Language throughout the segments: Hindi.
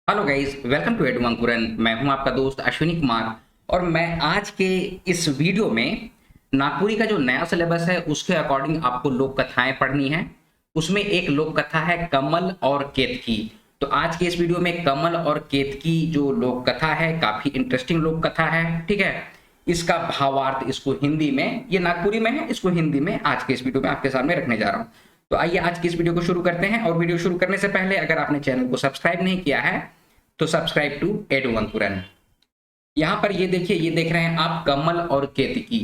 Hello guys, welcome to Edu Ankuran. मैं हूं आपका दोस्त अश्विनी कुमार और मैं आज के इस वीडियो में नागपुरी का जो नया सिलेबस है उसके अकॉर्डिंग आपको लोक कथाएं पढ़नी है। उसमें एक लोक कथा है कमल और केतकी। तो आज के इस वीडियो में कमल और केतकी जो लोक कथा है काफी इंटरेस्टिंग लोक कथा है। ठीक है, इसका भावार्थ इसको हिंदी में, ये नागपुरी में है, इसको हिंदी में आज के इस वीडियो में आपके सामने रखने जा रहा हूँ। तो आइए आज की इस वीडियो को शुरू करते हैं। और वीडियो शुरू करने से पहले अगर आपने चैनल को सब्सक्राइब नहीं किया है तो सब्सक्राइब टू एडू अंकुरन। यहां पर ये देखिए, ये देख रहे हैं आप कमल और केतकी।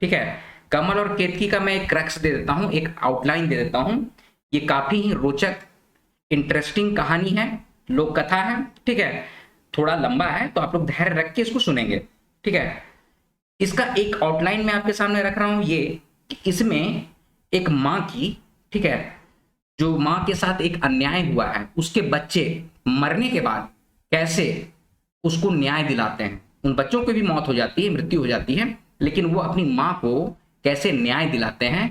ठीक है, कमल और केतकी का मैं एक क्रक्स दे देता हूं, एक आउटलाइन दे देता हूं। ये काफी ही रोचक इंटरेस्टिंग कहानी है, लोक कथा है। ठीक है, थोड़ा लंबा है तो आप लोग धैर्य रख के इसको सुनेंगे। ठीक है, इसका एक आउटलाइन मैं आपके सामने रख रहा हूं ये कि इसमें एक माँ की, ठीक है, जो माँ के साथ एक अन्याय हुआ है, उसके बच्चे मरने के बाद कैसे उसको न्याय दिलाते हैं। उन बच्चों की भी मौत हो जाती है, मृत्यु हो जाती है, लेकिन वो अपनी माँ को कैसे न्याय दिलाते हैं,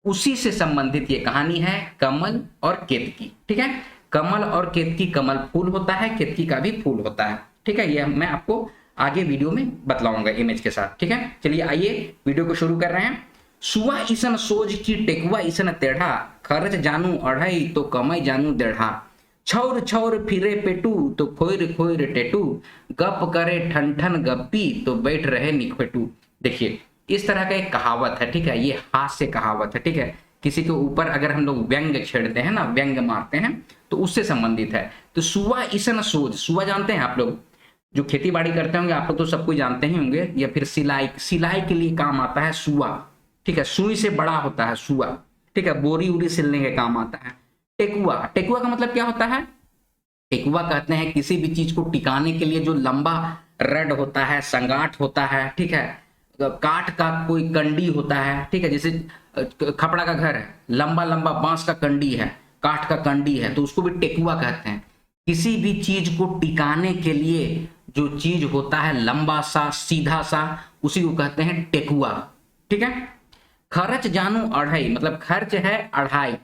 उसी से संबंधित ये कहानी है कमल और केतकी। ठीक है, कमल और केतकी, कमल फूल होता है, केतकी का भी फूल होता है। ठीक है, ये मैं आपको आगे वीडियो में बतलाऊंगा इमेज के साथ। ठीक है, चलिए आइए वीडियो को शुरू कर रहे हैं। सुआ ईसन सोज की टेकुआ ईसन टेढ़ा, खर्च जानू अढ़ाई तो कमाई जानू देढ़ा। छौर छौर फिरे पेटू तो खोर खोर टेटू, गप करे ठन ठन गप्पी तो बैठ रहे निखेटू। देखिए, इस तरह का एक कहावत है। ठीक है, ये हास्य कहावत है। ठीक है, किसी के ऊपर अगर हम लोग व्यंग छेड़ते हैं ना, व्यंग मारते हैं, तो उससे संबंधित है। तो सुआ ईसन सोज, सुआ जानते हैं आप लोग, जो खेती बाड़ी करते होंगे आप लोग तो सब कुछ जानते ही होंगे, या फिर सिलाई, सिलाई के लिए काम आता है सुआ। ठीक है, सुई से बड़ा होता है सुआ। ठीक है, बोरी उरी सिलने के काम आता है। टेकुआ, टेकुआ का मतलब क्या होता है? टेकुआ कहते हैं किसी भी चीज को टिकाने के लिए जो लंबा रड होता है, संगाठ होता है। ठीक है, काठ का कोई कंडी होता है। ठीक है, जैसे खपड़ा का घर है, लंबा लंबा बांस का कंडी है, काठ का कंडी है, तो उसको भी टेकुआ कहते हैं। किसी भी चीज को टिकाने के लिए जो चीज होता है लंबा सा सीधा सा, उसी को कहते हैं टेकुआ। ठीक है, खर्च जानू अढ़ाई, मतलब खर्च है अढ़ाई,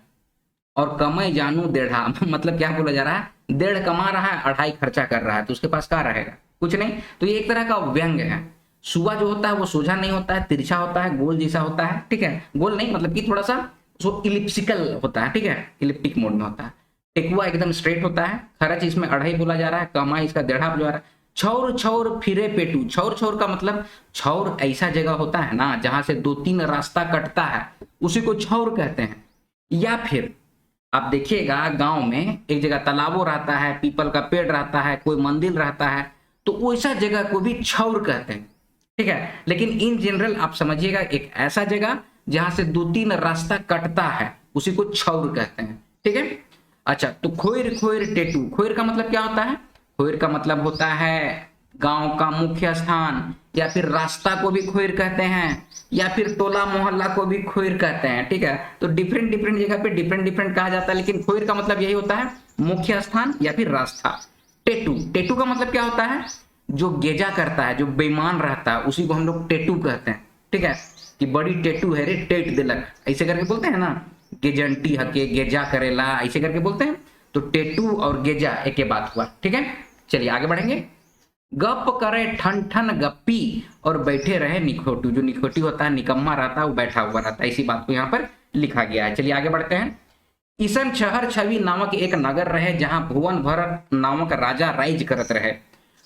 और कमाई जानू डेढ़ा, मतलब क्या बोला जा रहा है? डेढ़ कमा रहा है, अढ़ाई खर्चा कर रहा है, तो उसके पास क्या रहेगा? कुछ नहीं। तो ये एक तरह का व्यंग है। सुआ जो होता है वो सोझा नहीं होता है, तिरछा होता है, गोल जैसा होता है। ठीक है, गोल नहीं मतलब कि थोड़ा सा जो इलिप्सिकल होता है। ठीक है, इलिप्टिक मोड में होता है। टेकुआ एकदम स्ट्रेट होता है। खर्च इसमें अढ़ाई बोला जा रहा है, कमाई इसका डेढ़ा बोला जा रहा है। छौर छौर फिरे पेटू, छौर छौर का मतलब, छौर ऐसा जगह होता है ना जहां से दो तीन रास्ता कटता है, उसी को छौर कहते हैं। या फिर आप देखिएगा गांव में एक जगह तालाबो रहता है, पीपल का पेड़ रहता है, कोई मंदिर रहता है, तो वैसा जगह को भी छौर कहते हैं। ठीक है, लेकिन इन जनरल आप समझिएगा एक ऐसा जगह जहां से दो तीन रास्ता कटता है, उसी को छौर कहते हैं। ठीक है, अच्छा, तो खोर खोर टेटू, खोर का मतलब क्या होता है? खोर का मतलब होता है गांव का मुख्य स्थान, या फिर रास्ता को भी खोर कहते हैं, या फिर टोला मोहल्ला को भी खोर कहते हैं। ठीक है, तो डिफरेंट डिफरेंट जगह पे डिफरेंट डिफरेंट कहा जाता है, लेकिन खोर का मतलब यही होता है मुख्य स्थान या फिर रास्ता। टेटू, टेटू का मतलब क्या होता है? जो गेजा करता है, जो बेईमान रहता है, उसी को हम लोग टेटू कहते हैं। ठीक है, कि बड़ी टेटू है रे, टेट दिलक, ऐसे करके बोलते हैं ना, गेजंटी हके गेजा करेला, ऐसे करके बोलते हैं। तो टेटू और गेजा एक ही बात हुआ। ठीक है, चलिए आगे बढ़ेंगे। गप करे ठन ठन गप्पी और बैठे रहे निखोटू, जो निखोटी होता है, निकम्मा रहता है, वो बैठा हुआ रहता है, इसी बात को यहाँ पर लिखा गया है। चलिए आगे बढ़ते हैं। ईसन शहर छवि नामक एक नगर रहे, जहां भुवन भर नामक राजा राइज करत रहे।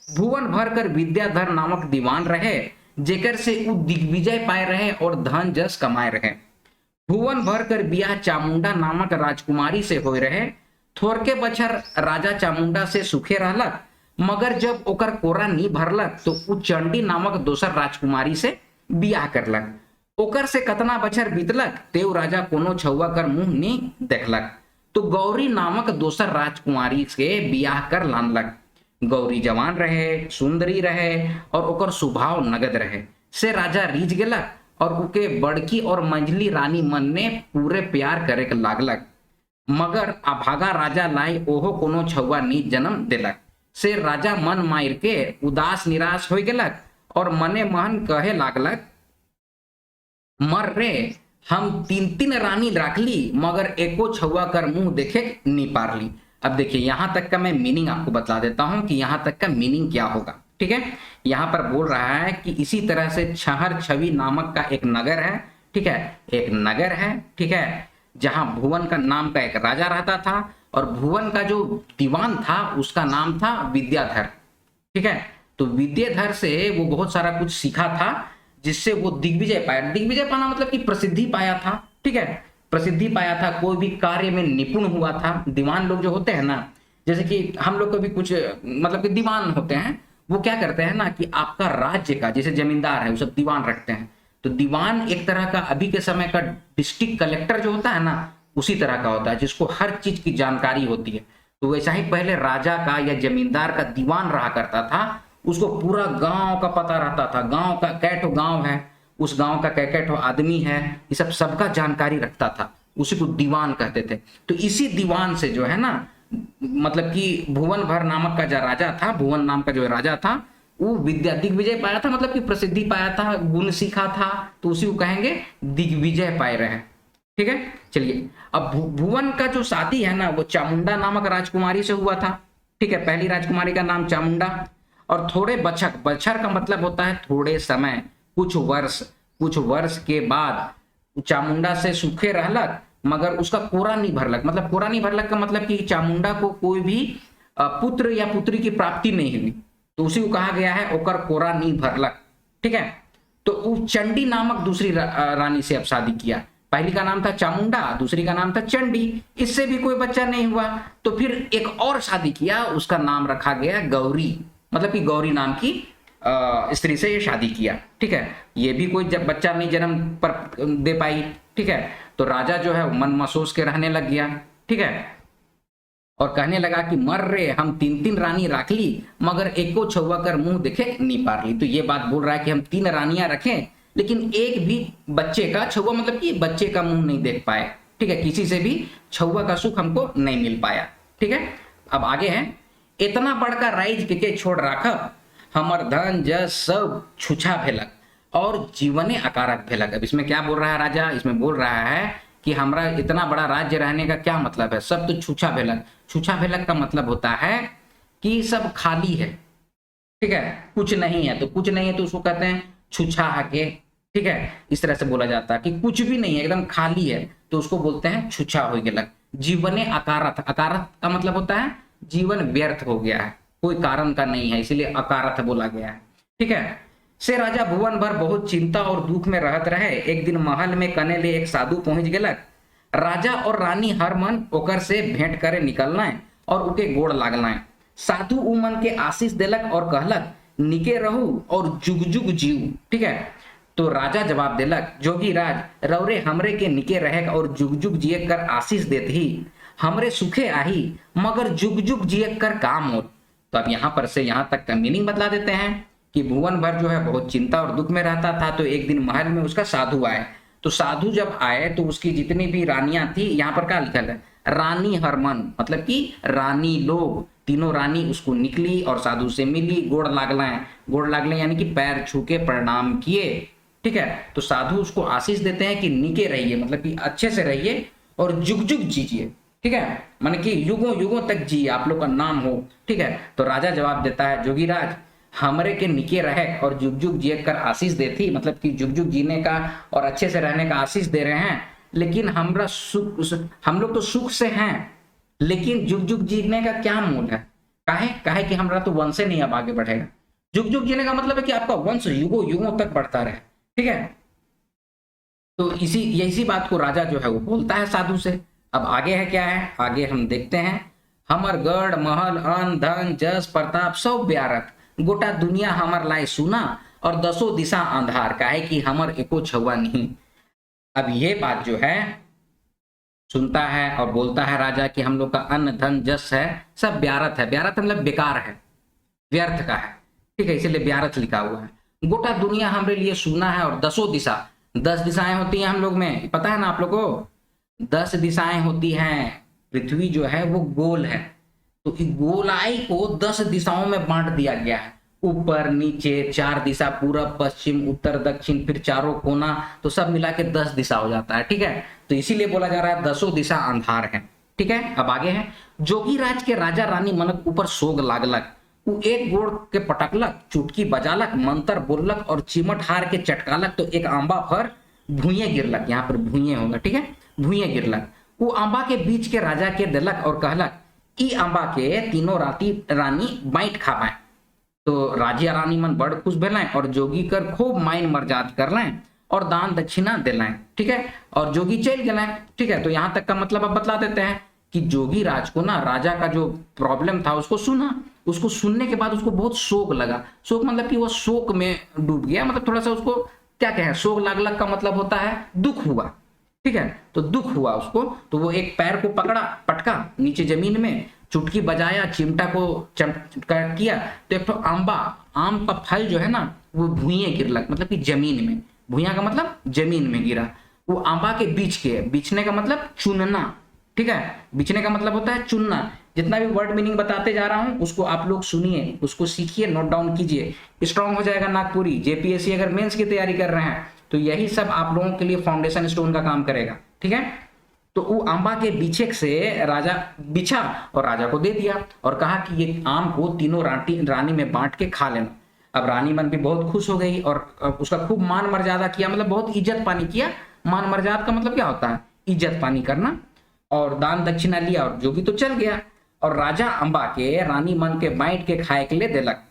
भुवन भर कर विद्याधर नामक दीवान रहे, जेकर से उ दिग्विजय पाए रहे और धन जस कमाए रहे। भुवन भर कर बियाह चामुंडा नामक राजकुमारी से होए रहे। थोरके बछर राजा चामुंडा से सुखे रहलक, मगर जब ओकर कोरा नी भरलक तो उ चंडी नामक दोसर राजकुमारी से बियाह करलक। ओकर से कतना बछर बीतलक, तेव राजा कोनो छौवा कर मुंह नी देखलक, तो गौरी नामक दोसर राजकुमारी से बियाह कर लानलक। गौरी जवान रहे, सुंदरी रहे, और ओकर स्वभाव नगद रहे, से राजा रीझ गेलक, और उके बड़की और मंझली रानी मन ने पूरे प्यार करे के लागलक। मगर अभागा राजा लाई ओहो कोनो छौवा नी जन्म देलक, से राजा मन मार के उदास निराश हो गेलक, और मने महन कहे लागलक, मर रे, हम तीन तीन रानी राखली, मगर एको छौवा कर मुंह देखे नी पारली। अब देखिए यहां तक का मैं मीनिंग आपको बता देता हूं कि यहां तक का मीनिंग क्या होगा। ठीक है, यहां पर बोल रहा है कि इसी तरह से छहर छवि नामक का एक नगर है। ठीक है, एक नगर है, ठीक है, जहां भुवन का नाम का एक राजा रहता था और भुवन का जो दीवान था उसका नाम था विद्याधर। ठीक है, तो विद्याधर से वो बहुत सारा कुछ सीखा था जिससे वो दिग्विजय पाया। दिग्विजय पाना मतलब कि प्रसिद्धि पाया था। ठीक है, प्रसिद्धि पाया था, कोई भी कार्य में निपुण हुआ था। दीवान लोग जो होते हैं ना, जैसे कि हम लोग को भी कुछ मतलब कि दीवान होते हैं, वो क्या करते हैं ना कि आपका राज्य का, जैसे जमींदार है वो सब दीवान रखते हैं, तो दीवान एक तरह का अभी के समय का डिस्ट्रिक्ट कलेक्टर जो होता है ना, उसी तरह का होता है जिसको हर चीज की जानकारी होती है। तो वैसा ही पहले राजा का या जमींदार का दीवान रहा करता था, उसको पूरा गांव का पता रहता था। गांव का कैठो गांव है, उस गांव का कैठो आदमी है, ये सब सबका जानकारी रखता था, उसी को दीवान कहते थे। तो इसी दीवान से जो है ना, मतलब कि भुवन भर नामक का जो राजा था, भुवन नाम का जो राजा था, वो दिग्विजय पाया था, मतलब कि प्रसिद्धि पाया था, गुण सीखा था, तो उसी को कहेंगे दिग्विजय पाए रहे। ठीक है, चलिए अब भुवन का जो शादी है ना वो चामुंडा नामक राजकुमारी से हुआ था। ठीक है, पहली राजकुमारी का नाम चामुंडा। और थोड़े बछक, बछर का मतलब होता है थोड़े समय, कुछ वर्ष के बाद चामुंडा से सुखे रहलक, मगर उसका कोरा नहीं भरलक। मतलब कोरा नहीं भरलक का मतलब कि चामुंडा को कोई भी पुत्र या पुत्री की प्राप्ति नहीं हुई, तो उसी को कहा गया है ओकर कोरा नहीं भरलक। ठीक है, तो चंडी नामक दूसरी रानी से अब शादी किया। पहली का नाम था चामुंडा, दूसरी का नाम था चंडी। इससे भी कोई बच्चा नहीं हुआ, तो फिर एक और शादी किया, उसका नाम रखा गया गौरी, मतलब कि गौरी नाम की स्त्री से ये शादी किया। ठीक है, ये भी कोई जब बच्चा नहीं जन्म पर दे पाई। ठीक है, तो राजा जो है मन महसूस के रहने लग गया। ठीक है, और कहने लगा कि मर रे, हम 3 रानी रख ली मगर एको छुआ कर मुंह देखे नहीं पार ली। तो ये बात बोल रहा है कि हम 3 रानियां रखें लेकिन एक भी बच्चे का छुआ, मतलब कि बच्चे का मुंह नहीं देख पाए। ठीक है, किसी से भी छुआ का सुख हमको नहीं मिल पाया। ठीक है, अब आगे है, इतना बड़का राइज के छोड़ राखब, हमर धन जस सब छुछा भेलक और जीवने अकारक भेलक। अब इसमें क्या बोल रहा है राजा? इसमें बोल रहा है कि हमारा इतना बड़ा राज्य रहने का क्या मतलब है, सब तो छुछा भेलक। छुछा भेलक का मतलब होता है कि सब खाली है। ठीक है, कुछ नहीं है, तो कुछ नहीं है तो उसको कहते हैं छुछा हके। ठीक है, इस तरह से बोला जाता है कि कुछ भी नहीं है, एकदम खाली है, तो उसको बोलते हैं छुछा हो गेलक। जीवने अकारथ, अकारथ का मतलब होता है जीवन व्यर्थ हो गया है, कोई कारण का नहीं है, इसीलिए अकारथ बोला गया है। ठीक है, से राजा भुवन भर बहुत चिंता और दुख में रहत रहे। एक दिन महल में कने ले एक साधु पहुंच गेलक। राजा और रानी हर मन ओकर से भेंट करे निकलना और उके गोड़ लागना। साधु उ मन के आशीष देलक और कहलक निके रहू और जुग जुग जीव। ठीक है, तो राजा जवाब देलक, जोगी राज रौरे हमरे के निके रहे और जुग जुग जिए कर आशीष देत ही हमरे सुखे आही, मगर जुग जुग जिए कर काम हो। तो अब यहाँ पर से यहाँ तक का मीनिंग बतला देते हैं कि भुवन भर जो है बहुत चिंता और दुख में रहता था। तो एक दिन महल में उसका साधु आए। तो साधु जब आए तो उसकी जितनी भी रानियां थी, यहाँ पर क्या लिखा है, रानी हरमन, मतलब कि रानी लोग, तीनों रानी उसको निकली और साधु से मिली, गोड़ लागले यानी कि पैर छू के प्रणाम किए। ठीक है, तो साधु उसको आशीष देते हैं कि निके रहिए, मतलब कि अच्छे से रहिए और जुग जुग जीजिए। ठीक है, माने कि युगों युगों तक जी, आप लोग का नाम हो। ठीक है, तो राजा जवाब देता है, जोगीराज हमरे के निके रहे और जुग जुग जिए कर आशीष देती, मतलब कि जुग जुग जीने का और अच्छे से रहने का आशीष दे रहे हैं, लेकिन हमरा सुख, हम लोग तो सुख से हैं, लेकिन जुग जुग जीने का क्या मूल है? काहे कि हमारा तो वंश नहीं अब आगे बढ़ेगा। जुग जुग जीने का मतलब है कि आपका वंश युगों युगों तक बढ़ता रहे। ठीक है, तो इसी बात को राजा जो है वो बोलता है साधु से। अब आगे है क्या है, आगे हम देखते हैं। हमर गढ़ महल अन्न धन जस प्रताप सब ब्यारक, गोटा दुनिया हमर लाए सुना और 10 दिशा अंधार, काहे कि हमर एको छुआ नहीं। अब ये बात जो है सुनता है और बोलता है राजा कि हम लोग का अन्न धन जस है सब ब्यारत है। ब्यारत मतलब बेकार है, व्यर्थ का है। ठीक है, इसीलिए ब्यारत लिखा हुआ है। गोटा दुनिया हमारे लिए सुना है और 10 दिशा, 10 दिशाएं होती हैं हम लोग में, पता है ना आप लोग को, 10 दिशाएं होती हैं। पृथ्वी जो है वो गोल है, तो इस गोलाई को 10 दिशाओं में बांट दिया गया है, ऊपर नीचे 4 दिशा, पूरब पश्चिम उत्तर दक्षिण, फिर चारों कोना, तो सब मिला के 10 दिशा हो जाता है। ठीक है, तो इसीलिए बोला जा रहा है 10 दिशा अंधार है। ठीक है, अब आगे है, जोगी राज के राजा रानी मनक ऊपर सोग लागलक, उ एक गोड़ के पटकलक, चुटकी बजालक, मंत्र बोललक और चिमट हार के चटकालक तो एक आंबा पर भूये गिरलक। यहाँ पर भूये होगा, ठीक है, भूये गिरलक। वो आंबा के बीच के राजा के दिलक और कहलक ई आंबा के तीनों रानी बाइट खाबे। तो राजा रानी मन बड़ खुश भेलें और जोगी कर खूब माइन मर्जाद करलें और दान दक्षिणा दिलें, ठीक है, और जोगी चल गए, ठीक है। तो यहां तक का मतलब अब बतला देते हैं कि जोगी राज को ना राजा का जो प्रॉब्लम था उसको सुना, उसको सुनने के बाद उसको बहुत शोक लगा। शोक मतलब कि वो शोक में डूब गया, मतलब थोड़ा सा उसको क्या कहें, शोक लागलक का मतलब होता है दुख हुआ, ठीक है। तो दुख हुआ उसको, तो वो एक पैर को पकड़ा, पटका नीचे जमीन में, चुटकी बजाया, चिमटा को चमका किया तो एक तो आम का फल जो है ना वो भुइये गिरलक, मतलब कि जमीन में, भुइया का मतलब जमीन में गिरा। वो आंबा के बीच के, बीचने का मतलब चुनना, ठीक है, बीचने का मतलब होता है चुनना। जितना भी वर्ड मीनिंग बताते जा रहा हूं उसको आप लोग सुनिए, उसको सीखिए, नोट डाउन कीजिए, स्ट्रांग हो जाएगा नागपुरी। जेपीएससी अगर मेंस की तैयारी कर रहे हैं तो यही सब आप लोगों के लिए फाउंडेशन स्टोन का काम करेगा, ठीक है। तो वो आंबा के बीचे से राजा बिछा और राजा को दे दिया और कहा कि ये आम को तीनों रानी में बांट के खा लेना। अब रानी मन भी बहुत खुश हो गई और उसका खूब मान मर्यादा किया, मतलब बहुत इज्जत पानी किया। मान मर्यादा का मतलब क्या होता है, इज्जत पानी करना, और दान दक्षिणा लिया और जोगी तो चल गया। और राजा अंबा के रानी मन के बांट के खाए के लिए देलक।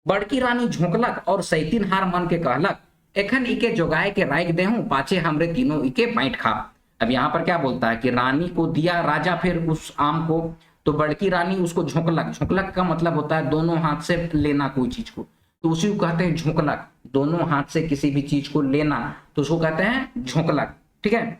बड़की रानी झोंकलक और सैतीन हार मन के कहलक एखन इके जोगाए के राइक देहूं, पाछे हमरे तीनों इके बांट खा। अब यहाँ पर क्या बोलता है कि रानी को दिया राजा फिर उस आम को, तो बड़की रानी उसको झोंकलक। झोंकलक का मतलब होता है दोनों हाथ से लेना कोई चीज को, तो उसी को कहते हैं झोंकलक। दोनों हाथ से किसी भी चीज को लेना तो उसको कहते हैं झोंकलक, ठीक है।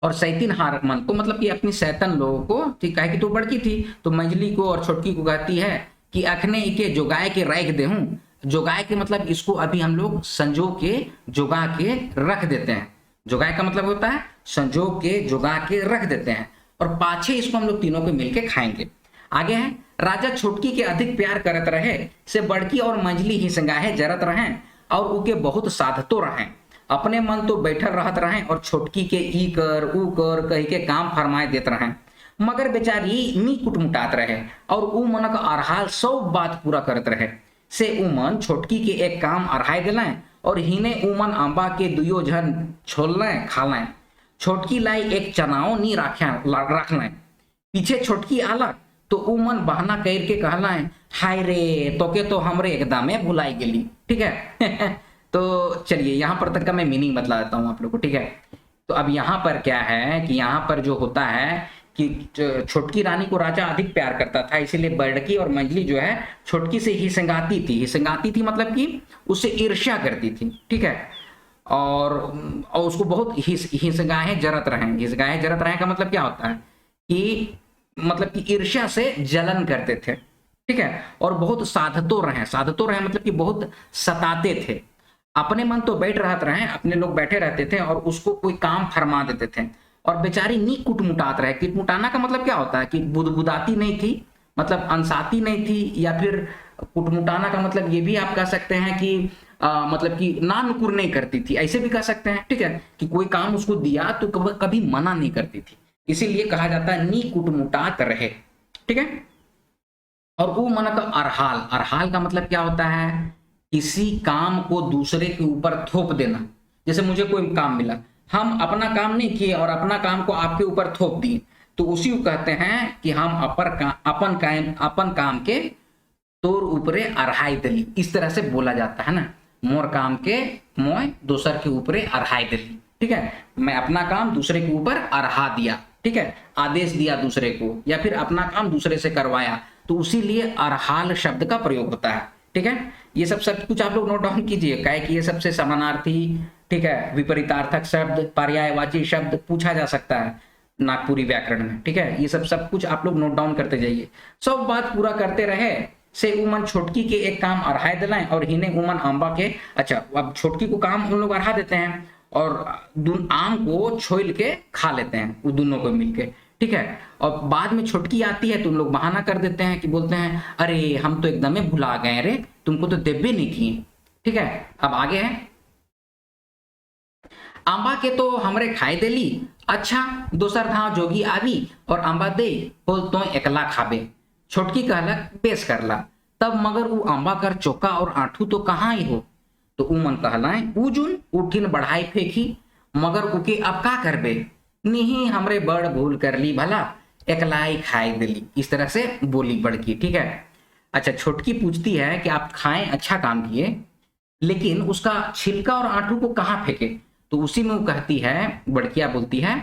और सैतीन हार मन को मतलब कि अपनी सैतन लोगों को, ठीक है, कि तो बड़की थी तो मंजली को और छोटकी को कहती है कि अखने इके जोगाए के राइक देहूं। जोगाए के मतलब इसको अभी हम लोग संजो के जोगा के रख देते हैं। जोगाए का मतलब होता है संजो के जोगा के रख देते हैं, और पाछे इसको हम लोग तीनों को मिलके खाएंगे। आगे है राजा छोटकी के अधिक प्यार करत रहे, से बड़की और मंजली ही संगाहे जरत रहे और उके बहुत साधतो रहे। अपने मन तो बैठल रहत रहे और छोटकी के ई कर ऊ कर कही के काम फरमाए देत रहे, मगर बेचारी नी कुटमुटात रहे और ऊ मनक अरहाल सब बात पूरा करत रहे। से उमन छोटकी के एक काम अरहाय दिलाएं और हिने उमन आंबा के दुयो जन छोललें खालें। छोटकी लाई एक चनाओ नी रख लें। पीछे छोटकी आला तो उमन बहाना कर के कहलाएं हाय रे तोके तो हमरे एकदमे भुलाई गेली, ठीक है। तो चलिए यहाँ पर तक का मैं मीनिंग बतला देता हूँ आप लोग को, ठीक है। तो अब यहाँ पर क्या है कि यहाँ पर जो होता है कि छोटकी रानी को राजा अधिक प्यार करता था, इसीलिए बड़की और मंजली जो है छोटकी से ही संगाती थी। मतलब कि उससे ईर्ष्या करती थी, ठीक है। और उसको बहुत हिसगाहे जरत रहे का मतलब क्या होता है कि मतलब कि ईर्ष्या से जलन करते थे, ठीक है। और बहुत साधतो रहे मतलब कि बहुत सताते थे। अपने मन तो बैठ रहत रहे, अपने लोग बैठे रहते थे और उसको कोई काम फरमा देते थे। और बेचारी नी कुटमुटात रहे। कुटमुटाना का मतलब क्या होता है कि बुदबुदाती नहीं थी, मतलब अनसाती नहीं थी, या फिर कुटमुटाना का मतलब ये भी आप कह सकते हैं कि मतलब कि ना नुकुर नहीं करती थी, ऐसे भी कह सकते हैं, ठीक है, कि कोई काम उसको दिया तो कभी मना नहीं करती थी, इसीलिए कहा जाता है नी कुटमुटात रहे, ठीक है। और वो मन का अरहाल का मतलब क्या होता है, किसी काम को दूसरे के ऊपर थोप देना। जैसे मुझे कोई काम मिला, हम अपना काम नहीं किए और अपना काम को आपके ऊपर थोप दिए, तो उसी को कहते हैं कि हम अपन काम के तोर ऊपरे अरहाई दली। इस तरह से बोला जाता है ना, मोर काम के मोय दूसर के ऊपरे अरहाई दली, ठीक है। मैं अपना काम दूसरे के ऊपर अरहा दिया, ठीक है, आदेश दिया दूसरे को, या फिर अपना काम दूसरे से करवाया, तो उसी लिए अरहाल शब्द का प्रयोग होता है, ठीक है। ये सब कुछ आप लोग नोट डाउन कीजिए, काहे कि ये सबसे समानार्थी, ठीक है, विपरीतार्थक शब्द, पर्यायवाची शब्द पूछा जा सकता है नागपुरी व्याकरण में, ठीक है। ये सब कुछ आप लोग नोट डाउन करते जाइए। सब बात पूरा करते रहे, से उमन छोटकी के एक काम अरहाय दिलाएं और हिने उमन आंबा के, अच्छा अब छोटकी को काम उन लोग अरहा देते हैं और आम को छोल के खा लेते हैं वो दोनों को मिलके, ठीक है। और बाद में छोटकी आती है तो उन लोग बहाना कर देते हैं कि बोलते हैं अरे हम तो एकदम भुला गए रे, तुमको तो देबे नहीं किए, ठीक है। अब आगे है आंबा के तो हमरे खाए देली, अच्छा दोसर धाव जोगी आवी और अंबा दे बोल तो एकला खाबे। छोटकी कहलक बेस करला। तब मगर उ अंबा कर चोका और आंठू तो कहाँ ही हो। तो उ मन कहलाए उजुन उठिन बढ़ाई फेंकी, मगर उके अब का करबे, नहीं हमरे बड़ भूल कर ली भला, एकलाई खाए दिली। इस तरह से बोली बड़की, ठीक है। अच्छा छोटकी पूछती है कि आप खाएं, अच्छा काम किए, लेकिन उसका छिलका और आंठू को कहाँ फेंके। तो उसी में वो कहती है, बड़किया बोलती है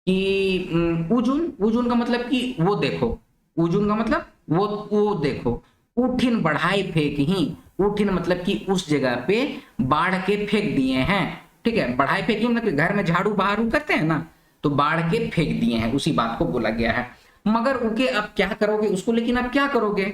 कि उजुन, उजुन का मतलब कि वो देखो, उजुन का मतलब वो देखो, उठिन बढ़ाई फेंक ही, उठिन मतलब कि उस जगह पे बाढ़ के फेंक दिए हैं, ठीक है। बढ़ाई फेंकी मतलब घर में झाड़ू बहारू करते हैं ना, तो बाढ़ के फेंक दिए हैं, उसी बात को बोला गया है। मगर उनके अब क्या करोगे उसको, लेकिन अब क्या करोगे।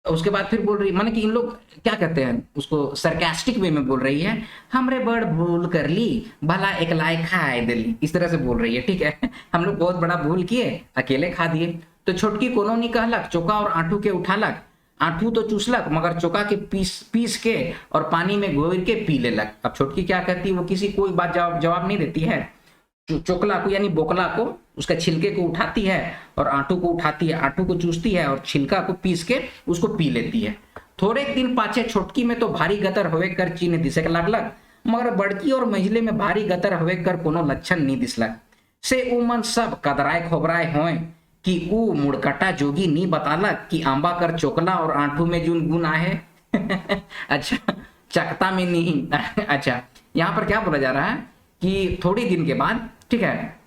उसके बाद फिर बोल रही, माने कि इन लोग क्या कहते हैं उसको, सरकास्टिक वे में बोल रही है, हमरे बड़ भूल कर ली भला एकलाए खाए दिली। इस तरह से बोल रही है, ठीक है। हम लोग बहुत बड़ा भूल किए, अकेले खा दिए। तो छोटकी कोनो नहीं कहलक, चोका और आंठू के उठालक, आंठू तो चूसलक मगर चोका के पीस के और पानी में घोर के पी लेलक। अब छोटकी क्या कहती है, वो किसी कोई बात जवाब नहीं देती है। चोकला को यानी बोकला को, उसका छिलके को उठाती है और आंटू को उठाती है, आंटू को चूसती है और छिलका को पीस के उसको पी लेती है। थोड़े दिन पाछे छोटकी में तो भारी गतर होवे कर चिन्ह दिसक लागलक, मगर बड़की और मंझले में भारी गतर होवे कर कोनो लक्षण नहीं दिसलक। से उ मन सब कदराए खोबराए होए कि उ मुड़कटा जोगी नहीं बतालक कि आंबा कर चोकला और आंटू में जुन गुण आहे। अच्छा चकता में नहीं। अच्छा यहाँ पर क्या बोला जा रहा है कि थोड़ी दिन के बाद, ठीक है,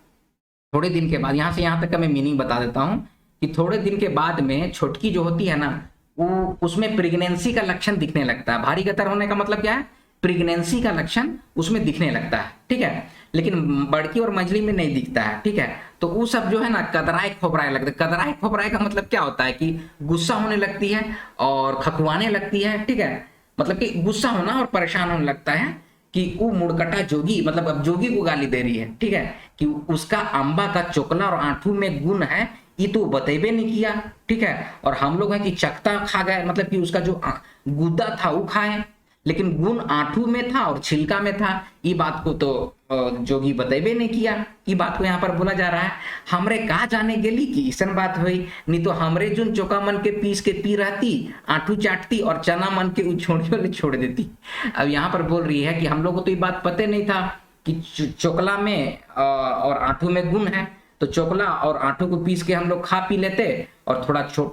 थोड़े दिन के बाद, यहां से यहां तक का मैं मीनिंग बता देता हूं कि थोड़े दिन के बाद में छोटकी जो होती है ना, वो उसमें प्रेगनेंसी का लक्षण दिखने लगता है। भारी गतर होने का मतलब क्या है, प्रेगनेंसी का लक्षण उसमें दिखने लगता है, ठीक है। लेकिन बड़की और मंझली में नहीं दिखता है, ठीक है। तो वो सब जो है ना कदराए खोबराए लगता है। कदराए खोबराए का मतलब क्या होता है कि गुस्सा होने लगती है और खखुआने लगती है, ठीक है। मतलब कि गुस्सा होना और परेशान होने लगता है कि वो मुड़कटा जोगी, मतलब अब जोगी को गाली दे रही है, ठीक है, कि उसका अंबा का चोकला और आंठू में गुण है, ये तो बतेबे नहीं किया, ठीक है। और हम लोग हैं कि चकता खा गए, मतलब कि उसका जो गुद्दा था वो खाए, लेकिन गुण आंठू में था और छिलका में था, ये बात को तो जोगी बतेबे नहीं किया। ये बात को यहाँ पर बोला जा रहा है। हमरे कहा जाने गेली कि ऐसा बात हुई, नहीं तो हमरे जो चोका मन के पीस के पी रहती, आंठू चाटती और चना मन के उछोड़ियों छोड़ देती। अब यहाँ पर बोल रही है कि हम लोग को तो ये बात पता नहीं था कि चोकला में और आंठू में गुण है, तो चोकला और आंठू को पीस के हम लोग खा पी लेते और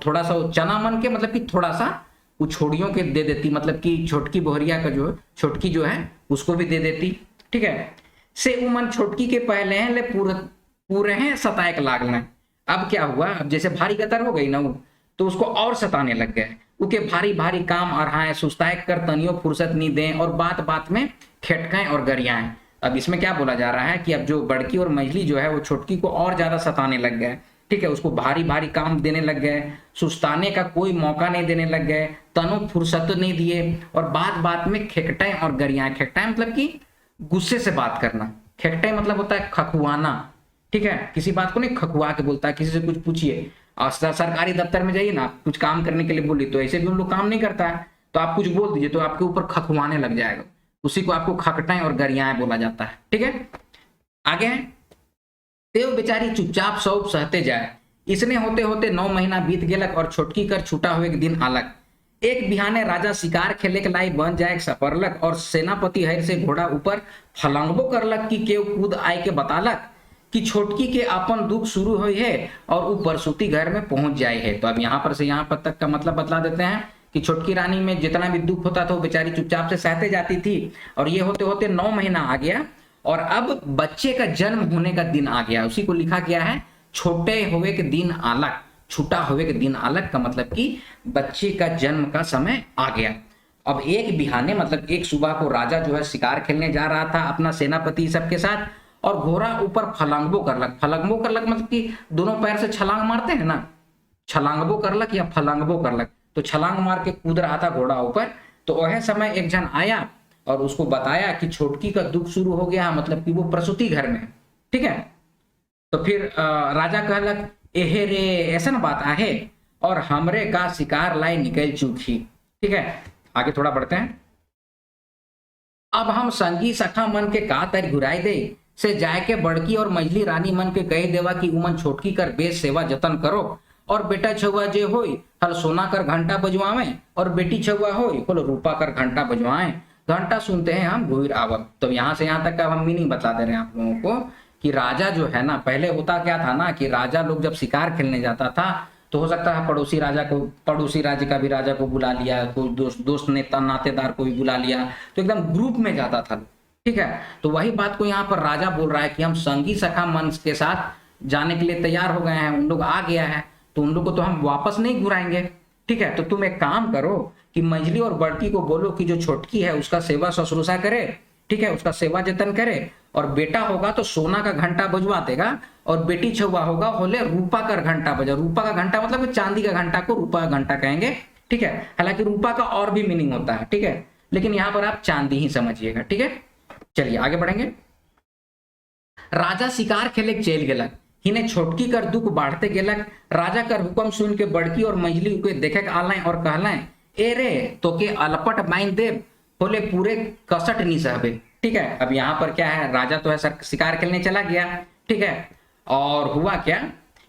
थोड़ा सा चना मन के, मतलब कि थोड़ा सा उछोड़ियों के दे देती, मतलब कि छोटकी बोहरिया का जो छोटकी जो है उसको भी दे देती, ठीक है। से उमन छोटकी के पहले हैं ले पूरे हैं सताएक लागना। अब क्या हुआ, अब जैसे भारी गतर हो गई ना वो, तो उसको और सताने लग गए। उनके भारी भारी काम अरहाएं, सुस्ताए कर तनियों फुर्सत नहीं दें और बात बात में खेटकाएं और गरियाएं। अब इसमें क्या बोला जा रहा है कि अब जो बड़की और मंझली जो है वो छोटकी को और ज्यादा सताने लग गए, ठीक है। उसको भारी भारी काम देने लग गए, सुस्ताने का कोई मौका नहीं देने लग गए, तनो फुर्सत नहीं दिए और बात बात में खेकटाएं और गरियाएं। खेकटाएं मतलब कि गुस्से से बात करना, खेकटाएं मतलब होता है खखुआना, ठीक है। किसी बात को नहीं खखुआ के बोलता है, किसी से कुछ पूछिए और सरकारी दफ्तर में जाइए ना, कुछ काम करने के लिए बोली तो ऐसे भी उन लोग काम नहीं करता है, तो आप कुछ बोल दीजिए तो आपके ऊपर खखुआने लग जाएगा, उसी को आपको खकटाएं और गरियाएं बोला जाता है, ठीक है। आगे है, तेव बेचारी चुपचाप सौंप सहते जाए। इसने होते होते 9 महीना बीत गेलक और छोटकी कर छूटा हुए एक दिन आलक। एक बिहाने राजा शिकार खेले के लाई बन जाए सफरलक और सेनापति हर से घोड़ा ऊपर फलंगबो करलक कि केव कूद आए के बतालक कि छोटकी के अपन दुख शुरू हुई है और वो प्रसूति घर में पहुंच जाए है। तो अब यहाँ पर से यहाँ पर तक का मतलब बतला देते हैं कि छोटकी रानी में जितना भी दुख होता था वो बेचारी चुपचाप से सहते जाती थी और ये होते होते 9 महीना आ गया और अब बच्चे का जन्म होने का दिन आ गया। उसी को लिखा गया है छोटे हुए के दिन आलक, छूटा हुए के दिन आलक का मतलब कि बच्चे का जन्म का समय आ गया। अब एक बिहाने मतलब एक सुबह को राजा जो है शिकार खेलने जा रहा था अपना सेनापति सबके साथ और घोड़ा ऊपर फलांगबो करलक। फलांगबो करलक मतलब कि दोनों पैर से छलांग मारते हैं ना, छलांगबो करलक या फलांगबो करलक, तो छलांग मार के कूद रहा था घोड़ा ऊपर। तो वह समय एक जन आया और उसको बताया कि छोटकी का दुख शुरू हो गया, मतलब कि वो प्रसूति घर में, ठीक है। तो फिर राजा कहलक एहे रे ऐसा न बात आहे और हमरे का शिकार लाई निकल चुकी, ठीक है। आगे थोड़ा बढ़ते हैं। अब हम संगी सखा मन के का तर घुराई दे से जाके बड़की और मझली रानी मन के कह देवा कि उमन छोटकी कर बेस सेवा जतन करो, और बेटा छुआ जे होई हल सोना कर घंटा बजवावे, और बेटी छुआ होई बोलो रूपा कर घंटा बजवाए। घंटा सुनते हैं हम घुर आवत। तो यहाँ से यहाँ तक का हम मीनिंग बता दे रहे हैं आप लोगों को कि राजा जो है ना, पहले होता क्या था ना कि राजा लोग जब शिकार खेलने जाता था तो हो सकता है पड़ोसी राजा को, पड़ोसी राज्य का भी राजा को बुला लिया, कोई दोस्त नेता नातेदार को भी बुला लिया, तो एकदम ग्रुप में जाता था। ठीक है, तो वही बात को यहाँ पर राजा बोल रहा है कि हम संगी सखा मन के साथ जाने के लिए तैयार हो गए हैं, उन लोग आ गया है, तो उन लोग को तो हम वापस नहीं घुराएंगे। ठीक है, तो तुम एक काम करो कि मंझली और बड़की को बोलो कि जो छोटकी है उसका सेवा शुश्रूषा करे, ठीक है, उसका सेवा जतन करे, और बेटा होगा तो सोना का घंटा बजवा देगा, और बेटी छुआ होगा बोले रूपा का घंटा बजा। रूपा का घंटा मतलब कि चांदी का घंटा को रूपा का घंटा कहेंगे। ठीक है, हालांकि रूपा का और भी मीनिंग होता है। ठीक है, लेकिन यहां पर आप चांदी ही समझिएगा। ठीक है, चलिए आगे बढ़ेंगे। राजा शिकार खेले चल गेलक, हिने छोटकी कर दुख बाढ़ते गेलक। राजा कर हुक्म सुन के बड़की और मंझली के देखे आलें और कहलें, ए रे तो के अलपट बाइन दे बोले पूरे कसट नहीं सहबे। ठीक है, अब यहाँ पर क्या है, राजा तो है सर शिकार खेलने चला गया। ठीक है, और हुआ क्या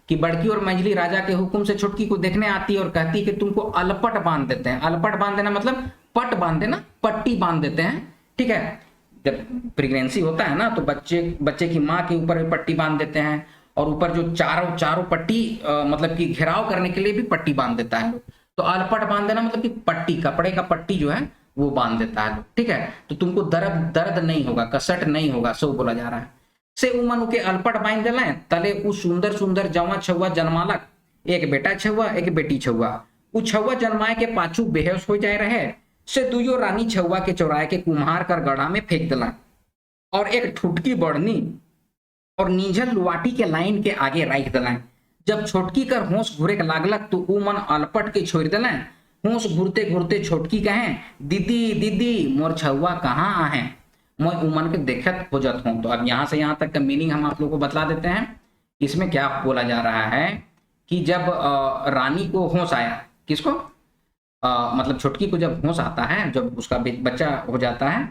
कि बड़की और मंझली राजा के हुक्म से छोटकी को देखने आती है और कहती है कि तुमको अलपट बांध देते हैं। अलपट बांध देना मतलब पट बांध देना, पट्टी बांध देते हैं। ठीक है, जब प्रेगनेंसी होता है ना तो बच्चे की माँ के ऊपर भी पट्टी बांध देते हैं, और ऊपर जो चारों पट्टी मतलब कि घेराव करने के लिए भी पट्टी बांध देता है लोग। तो अलपट बांध देना मतलब कि पट्टी, कपड़े का पट्टी जो है वो बांध देता है लोग। ठीक है, तो तुमको दर्द नहीं होगा, कसट नहीं होगा, सो बोला जा रहा है। से उमन के अलपट बांध दिला तले उ सुंदर सुंदर जवा छुआ जन्मालक, एक बेटा छुआ एक बेटी छुआ। उ छुआ जन्माए के पाछू बेहोश हो जाए रहे, से दुयो रानी छुआ के चौराहे के कुम्हार कर गड़ा में फेंक दिला, और एक ठुटकी बढ़नी और नीझल लुआटी के लाइन के आगे राख दिला। जब छोटकी कर होश घुरे के लागलक तो उ मन अलपट के छोड़ दिला। होश घुरते घुरते छोटकी कहें, दीदी दीदी मोर छुआ कहाँ आहे, मैं उमन के देखत खोजत हूं। तो अब यहाँ से यहाँ तक का मीनिंग हम आप लोगों को बतला देते हैं। इसमें क्या बोला जा रहा है कि जब रानी को होश आया, किसको मतलब छोटकी को जब होश आता है, जब उसका बच्चा हो जाता है,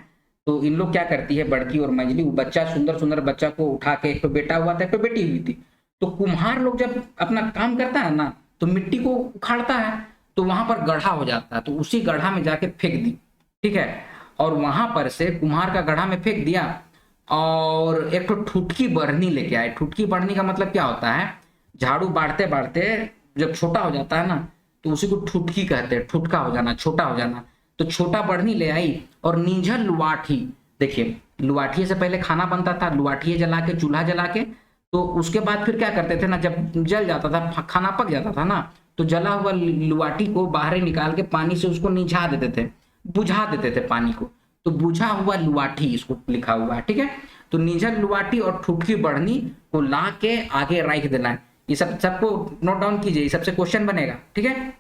तो इन लोग क्या करती है बड़की और मंझली, बच्चा सुंदर सुंदर बच्चा को उठा के, एक तो बेटा हुआ था एक तो बेटी हुई थी, तो कुम्हार लोग जब अपना काम करता है ना तो मिट्टी को उखाड़ता है, तो वहां पर गड्ढा हो जाता है, तो उसी गड्ढा में जाके फेंक दी। ठीक है, और वहां पर से कुम्हार का गड्ढा में फेंक दिया, और एक तो ठुटकी बढ़नी लेके आए। ठुटकी बढ़नी का मतलब क्या होता है, झाड़ू बाढ़ते बाढ़ते जब छोटा हो जाता है ना तो उसी को ठुटकी कहते हैं, ठुटका हो जाना, छोटा हो जाना। तो छोटा बढ़नी ले आई, और नीझल लुआठी, देखिए लुआठी से पहले खाना बनता था, लुआठी जला के, चूल्हा जला के, तो उसके बाद फिर क्या करते थे ना, जब जल जाता था, खाना पक जाता था ना, तो जला हुआ लुआठी को बाहर निकाल के पानी से उसको निझा देते थे, बुझा देते थे पानी को, तो बुझा हुआ लुआठी इसको लिखा हुआ है। ठीक है, तो नीझल लुआठी और ठुटकी बढ़नी को ला के आगे रख देना है। ये सब सबको नोट डाउन कीजिए, सबसे क्वेश्चन बनेगा। ठीक है,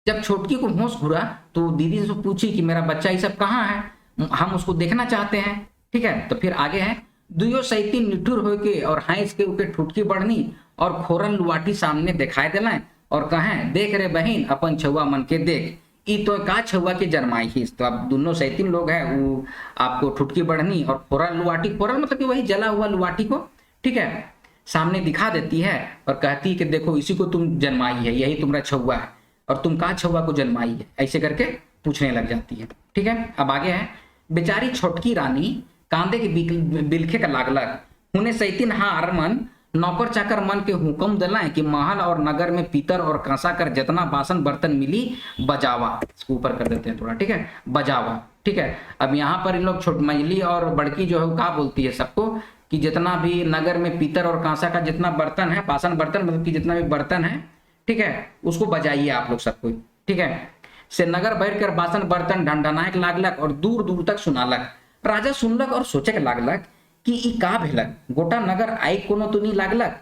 जब छोटकी को होश घुरा तो दीदी से पूछी कि मेरा बच्चा ये सब कहाँ है, हम उसको देखना चाहते हैं। ठीक है, तो फिर आगे है, दुयो सैती निठुर होके और हाइस के ऊपर ठुटकी बढ़नी और खोरन लुआठी सामने दिखाई दिलाए और कहें, देख रे बहन अपन छुआ मन के देख, ई तो का छुआ के जन्माई ही। तो अब दोनों सैतीन लोग हैं, वो आपको ठुटकी बढ़नी और खोरन लुआठी, खोरन मतलब कि वही जला हुआ लुआठी को, ठीक है, सामने दिखा देती है और कहती है कि देखो इसी को तुम जन्माई है, यही तुम्हारा छुआ है, और तुम का छुआ को जन्माई है, ऐसे करके पूछने लग जाती है। ठीक है, अब आगे है, बेचारी छोटकी रानी कांदे के बिलखे का लागलक, उन्हें सैतीन हार मन नौकर चाकर मन के हुक्म दिलाए कि महल और नगर में पीतर और कांसा कर जितना बासन बर्तन मिली बजावा, इसको ऊपर कर देते हैं थोड़ा। ठीक है, बजावा। ठीक है, अब यहाँ पर इन लोग छोट मंझली और बड़की जो है क्या बोलती है सबको कि जितना भी नगर में पीतर और कांसा का जितना बर्तन है, बासन बर्तन मतलब कि जितना भी बर्तन है, ठीक है, उसको बजाइए आप लोग सबको। ठीक है, से नगर भर कर बासन बर्तन ढंढनायक लागलक और दूर दूर तक सुनालक। राजा सुनलक और सोचे लागलक कि ई का भेलक, गोटा नगर आई कोनो तो नहीं लागलक।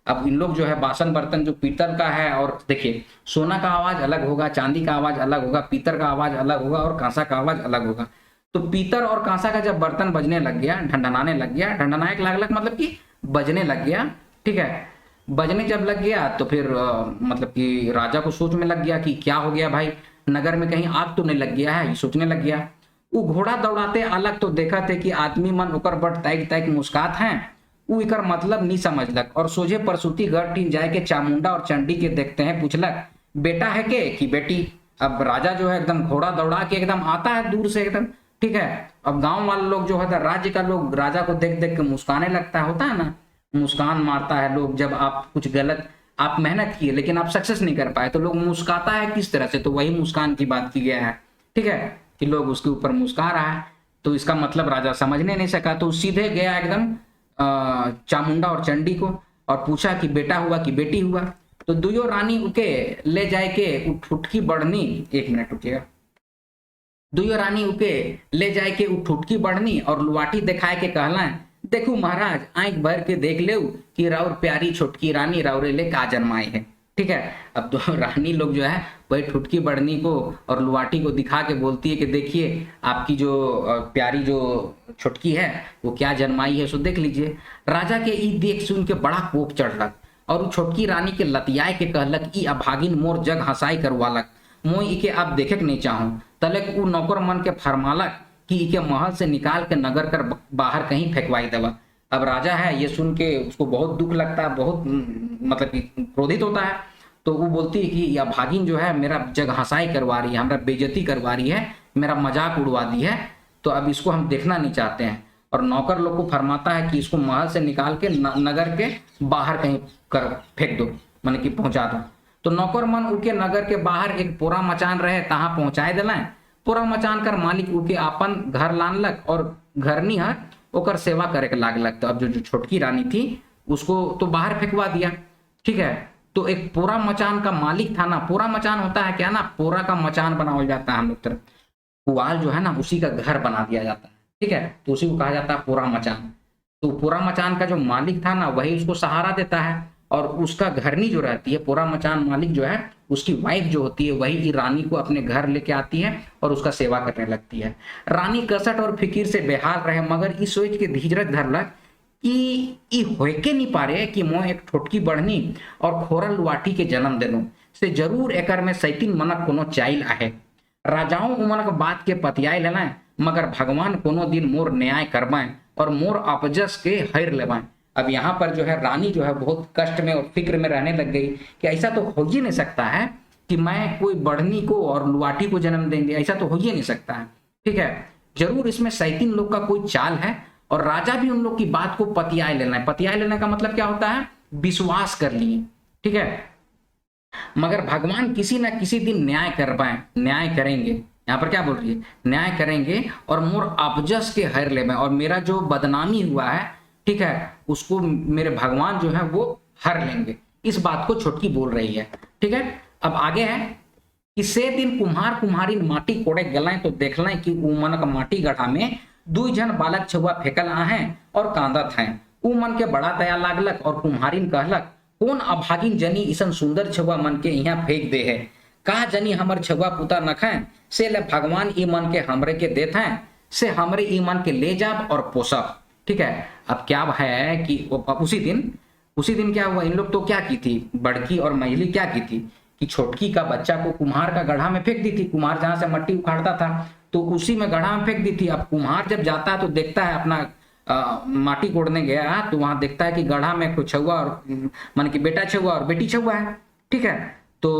अब इन लोग जो है बासन बर्तन जो पीतल का है, और देखिए सोना का आवाज अलग होगा, चांदी का आवाज अलग होगा, पीतल का आवाज अलग होगा और कांसा का आवाज अलग होगा। तो पीतल और कांसा का जब बर्तन बजने लग गया, ढंढनाने लग गया, ढंढनायक लागलक मतलब कि बजने लग गया। ठीक है, बजने जब लग गया तो फिर मतलब कि राजा को सोच में लग गया कि क्या हो गया भाई, नगर में कहीं आग तो नहीं लग गया है, ये सोचने लग गया। वो घोड़ा दौड़ाते अलग तो देखा थे कि आदमी मन ओकर बड़ तैक तैक मुस्कात हैं, वो इकर मतलब नहीं समझलक और सोझे प्रसूति घर टीन जाए के चामुंडा और चंडी के देखते हैं, पूछलक बेटा है के कि बेटी। अब राजा जो है एकदम घोड़ा दौड़ा के एकदम आता है दूर से एकदम, ठीक है। अब गांव वाले लोग जो होता है, राज्य का लोग राजा को देख देख के मुस्काने लगता है, होता है ना, मुस्कान मारता है लोग जब आप कुछ गलत, आप मेहनत किए लेकिन आप सक्सेस नहीं कर पाए तो लोग मुस्काता है किस तरह से, तो वही मुस्कान की बात की गया है, ठीक है, कि लोग उसके ऊपर मुस्का रहा है। तो इसका मतलब राजा समझने नहीं सका, तो सीधे गया एकदम चामुंडा और चंडी को और पूछा कि बेटा हुआ कि बेटी हुआ। तो दुयो रानी उके ले जाए के उठकी बढ़नी, एक मिनट रुकिएगा, दुयो रानी उके ले जाए के उठकी बढ़नी और लुआटी दिखाए के कहला, देखू महाराज आंख भर के देख ले कि राउर प्यारी छोटकी रानी राउरे ले का जन्माई है, ठीक है। अब तो रानी लोग जो है वही ठुटकी बढ़नी को और लुआटी को दिखा के बोलती है कि देखिए आपकी जो प्यारी जो छुटकी है वो क्या जन्माई है, सो देख लीजिए। राजा के ई देख सुन के बड़ा कोप चढ़लक और छोटकी रानी के लतियाए के कहलक ई अभागिन मोर जग हंसाई करवालक, मोई इके अब देखे के नहीं चाहूं। तलक उ नौकर मन के फरमालक कि इके महल से निकाल के नगर कर बाहर कहीं फेंकवाई देवा। अब राजा है ये सुन के उसको बहुत दुख लगता है, बहुत मतलब कि क्रोधित होता है। तो वो बोलती है कि यह भागिन जो है मेरा जग हंसाई करवा रही है, हमारा बेइज्जती करवा रही है, मेरा मजाक उड़वा दी है, तो अब इसको हम देखना नहीं चाहते हैं। और नौकर लोग को फरमाता है कि इसको महल से निकाल के नगर के बाहर कहीं कर फेंक दो, माने कि पहुंचा दो। तो नौकर मन उनके नगर के बाहर एक पूरा मचान रहे तहाँ पहुंचाए दिलाए। पूरा मचान कर मालिक उनके अपन घर लानलक और घरनी है ओकर सेवा करे के लागलक। तो अब जो छोटकी रानी थी उसको तो बाहर फेंकवा दिया, ठीक है। तो एक पूरा मचान का मालिक था ना, पूरा मचान होता है क्या ना, पूरा का मचान बनाया जाता है हम लोग तरफ, पुआल जो है ना उसी का घर बना दिया जाता है, ठीक है, तो उसी को कहा जाता है पूरा मचान। तो पूरा मचान का जो मालिक था ना वही उसको सहारा देता है और उसका घरनी जो रहती है, पूरा मचान मालिक जो है उसकी वाइफ जो होती है वही रानी को अपने घर लेके आती है और उसका सेवा करने लगती है। रानी कसट और फिकीर से बेहाल रहे मगर इस सोच के धीरज धरलक कि होके नहीं पा रहे कि मोह एक ठोटकी बढ़नी और खोरल लुआटी के जन्म देनो से जरूर एकर में सैतीन मनक कोनो चाइल आहे। राजाओं उमनक बात के पतियाई लेना मगर भगवान कोनो दिन मोर न्याय करवाएं और मोर अपजस के हर लेवाएं। अब यहाँ पर जो है रानी जो है बहुत कष्ट में और फिक्र में रहने लग गई कि ऐसा तो हो ही नहीं सकता है कि मैं कोई बढ़नी को और लुआटी को जन्म देंगे, ऐसा तो हो ही नहीं सकता है, ठीक है, जरूर इसमें सैतीन लोग का कोई चाल है। और राजा भी उन लोग की बात को पतियाए लेना है, पतियाए लेने का मतलब क्या होता है, विश्वास कर लिए, ठीक है, मगर भगवान किसी ना किसी दिन न्याय करवाएं, न्याय करेंगे। यहाँ पर क्या बोल रही है, न्याय करेंगे और मोर अपजस के हर ले और मेरा जो बदनामी हुआ है, ठीक है, उसको मेरे भगवान जो है वो हर लेंगे। इस बात को छोटकी बोल रही है, ठीक है। अब आगे है कि से दिन कुम्हार कुम्हारिन माटी कोड़े गलाएं तो देखलें कि उमन का माटी गढ़ा में दू जन बालक छुआ फेंकल आहे और कांदत हैं। उ मन के बड़ा दया लागलक और कुम्हारिन कहलक कौन अभागिन जनी इसन सुंदर छुआ मन के यहाँ फेंक दे है, का जनी हमर छुआ पुता नखें से ले भगवान ई मन के हमरे के देत हैं से हमरे ई मन के ले जाब और पोसब, ठीक है। अब क्या है कि उसी दिन क्या हुआ, इन लोग तो क्या की थी, बड़की और महिली क्या की थी कि छोटकी का बच्चा को कुम्हार का गड्ढा में फेंक दी थी। कुम्हार जहां से मट्टी उखाड़ता था तो उसी में गड्ढा में फेंक दी थी। अब कुम्हार जब जाता है तो देखता है अपना माटी कोड़ने गया तो वहां देखता है कि गड्ढा में कुछ छुआ और मन की बेटा छुआ और बेटी छुआ है, ठीक है। तो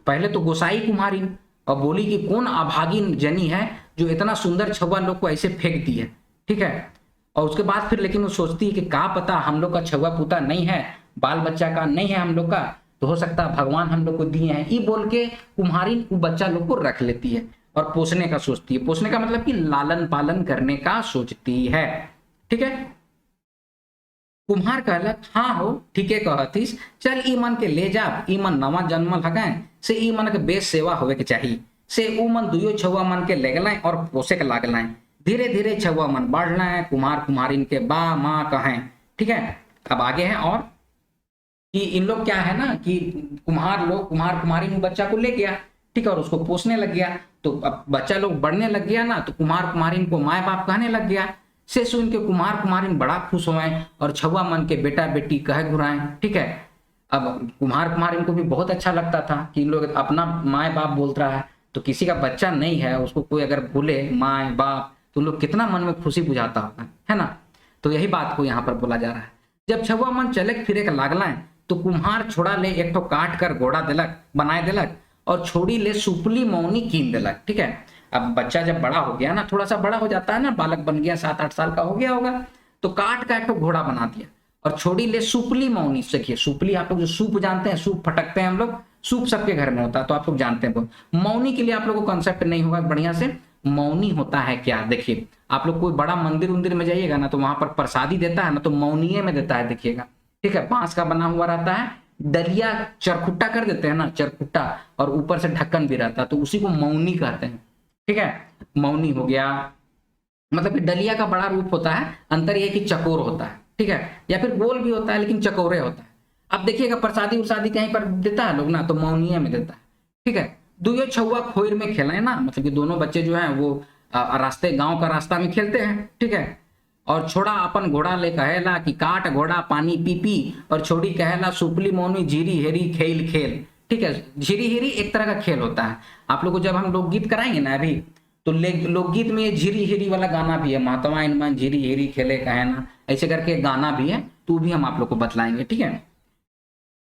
पहले तो गोसाई कुम्हारिन और बोली कि कौन अभागिन जनी है जो इतना सुंदर छुआ लोग को ऐसे फेंक दी है, ठीक है। और उसके बाद फिर लेकिन वो सोचती है कि का पता हम लोग का छुआ पुता नहीं है, बाल बच्चा का नहीं है हम लोग का, तो हो सकता है भगवान हम लोग को दिए हैं, ये बोल के कुम्हारिन वो बच्चा लोग को रख लेती है और पोसने का सोचती है। पोसने का मतलब कि लालन पालन करने का सोचती है, ठीक है। कुम्हार कहलक हाँ हो ठीक है कहतीस, चल ई मन के ले जा, ई मन नवा जन्मल हगैं से ई मन के बेस सेवा होवे के चाहिए से ऊ मन दुयो छुआ मन के ले गलाएं और पोसे के लागलाएं। धीरे धीरे छुआ मन बढ़ना है, कुम्हार कुम्हारिन के बा माँ कहें, ठीक है। अब आगे है और कि इन लोग क्या है ना कि कुम्हार कुम्हारिन बच्चा को ले गया, ठीक है, और उसको पोसने लग गया। तो अब बच्चा लोग बढ़ने लग गया ना तो कुम्हार कुम्हारिन को माए बाप कहने लग गया। से सुन के कुम्हार कुम्हारिन बड़ा खुश हुए और छुआ मन के बेटा बेटी कह घुराएं, ठीक है। अब कुम्हार कुम्हारिन को भी बहुत अच्छा लगता था कि इन लोग अपना माए बाप बोलता है, तो किसी का बच्चा नहीं है, उसको कोई अगर बोले माँ बाप, तो लोग कितना मन में खुशी बुझाता होगा, है ना। तो यही बात को यहाँ पर बोला जा रहा है। जब छुआ मन चले फिरे के लागला तो कुम्हार छोड़ा ले एक ठो काट कर घोड़ा दिलक बनाए दिलक और छोड़ी ले सुपली मौनी कीन दिलक। ठीक है, अब बच्चा जब बड़ा हो गया ना, थोड़ा सा बड़ा हो जाता है ना, बालक बन गया, 7-8 साल का हो गया होगा, तो काट का एक ठो घोड़ा बना दिया और छोड़ी ले सुपली मौनी। देखिए सुपली, आप लोग जो सूप जानते हैं, सूप फटकते हैं हम लोग, सूप सबके घर में होता है, तो आप लोग जानते हैं। मौनी के लिए आप लोगों को कंसेप्ट नहीं होगा बढ़िया से। मौनी होता है क्या, देखिए आप लोग कोई बड़ा मंदिर उंदिर में जाइएगा ना, तो वहां पर प्रसादी देता है ना, तो मौनीय में देता है, देखिएगा। ठीक है, बांस का बना हुआ रहता है, डलिया चरखुट्टा कर देते हैं ना, चरखुट्टा, और ऊपर से ढक्कन भी रहता है, तो उसी को मौनी कहते हैं। ठीक है, मौनी हो गया, मतलब कि डलिया का बड़ा रूप होता है, अंतर यह कि चकोर होता है। ठीक है, या फिर गोल भी होता है लेकिन चकोरे होता है। अब देखिएगा प्रसादी उरसादी कहीं पर देता है लोग ना, तो मौनिया में देता है। ठीक है, दुयो छुआ खोर में खेले ना, मतलब कि दोनों बच्चे जो हैं वो रास्ते, गांव का रास्ता में खेलते हैं। ठीक है, और छोड़ा अपन घोड़ा ले कहेला कि काट घोड़ा पानी पी पी, और छोड़ी कहेला सुपली मौनी झीरी हेरी खेल खेल। ठीक है, झीरी हेरी एक तरह का खेल होता है। आप लोग को जब हम लोकगीत कराएंगे ना अभी, तो लोकगीत में ये झीरी हेरी वाला गाना भी है, महात्मा इनमान झीरी हेरी खेले कहे ना, ऐसे करके गाना भी है, तो भी हम आप लोग को बतलाएंगे। ठीक है,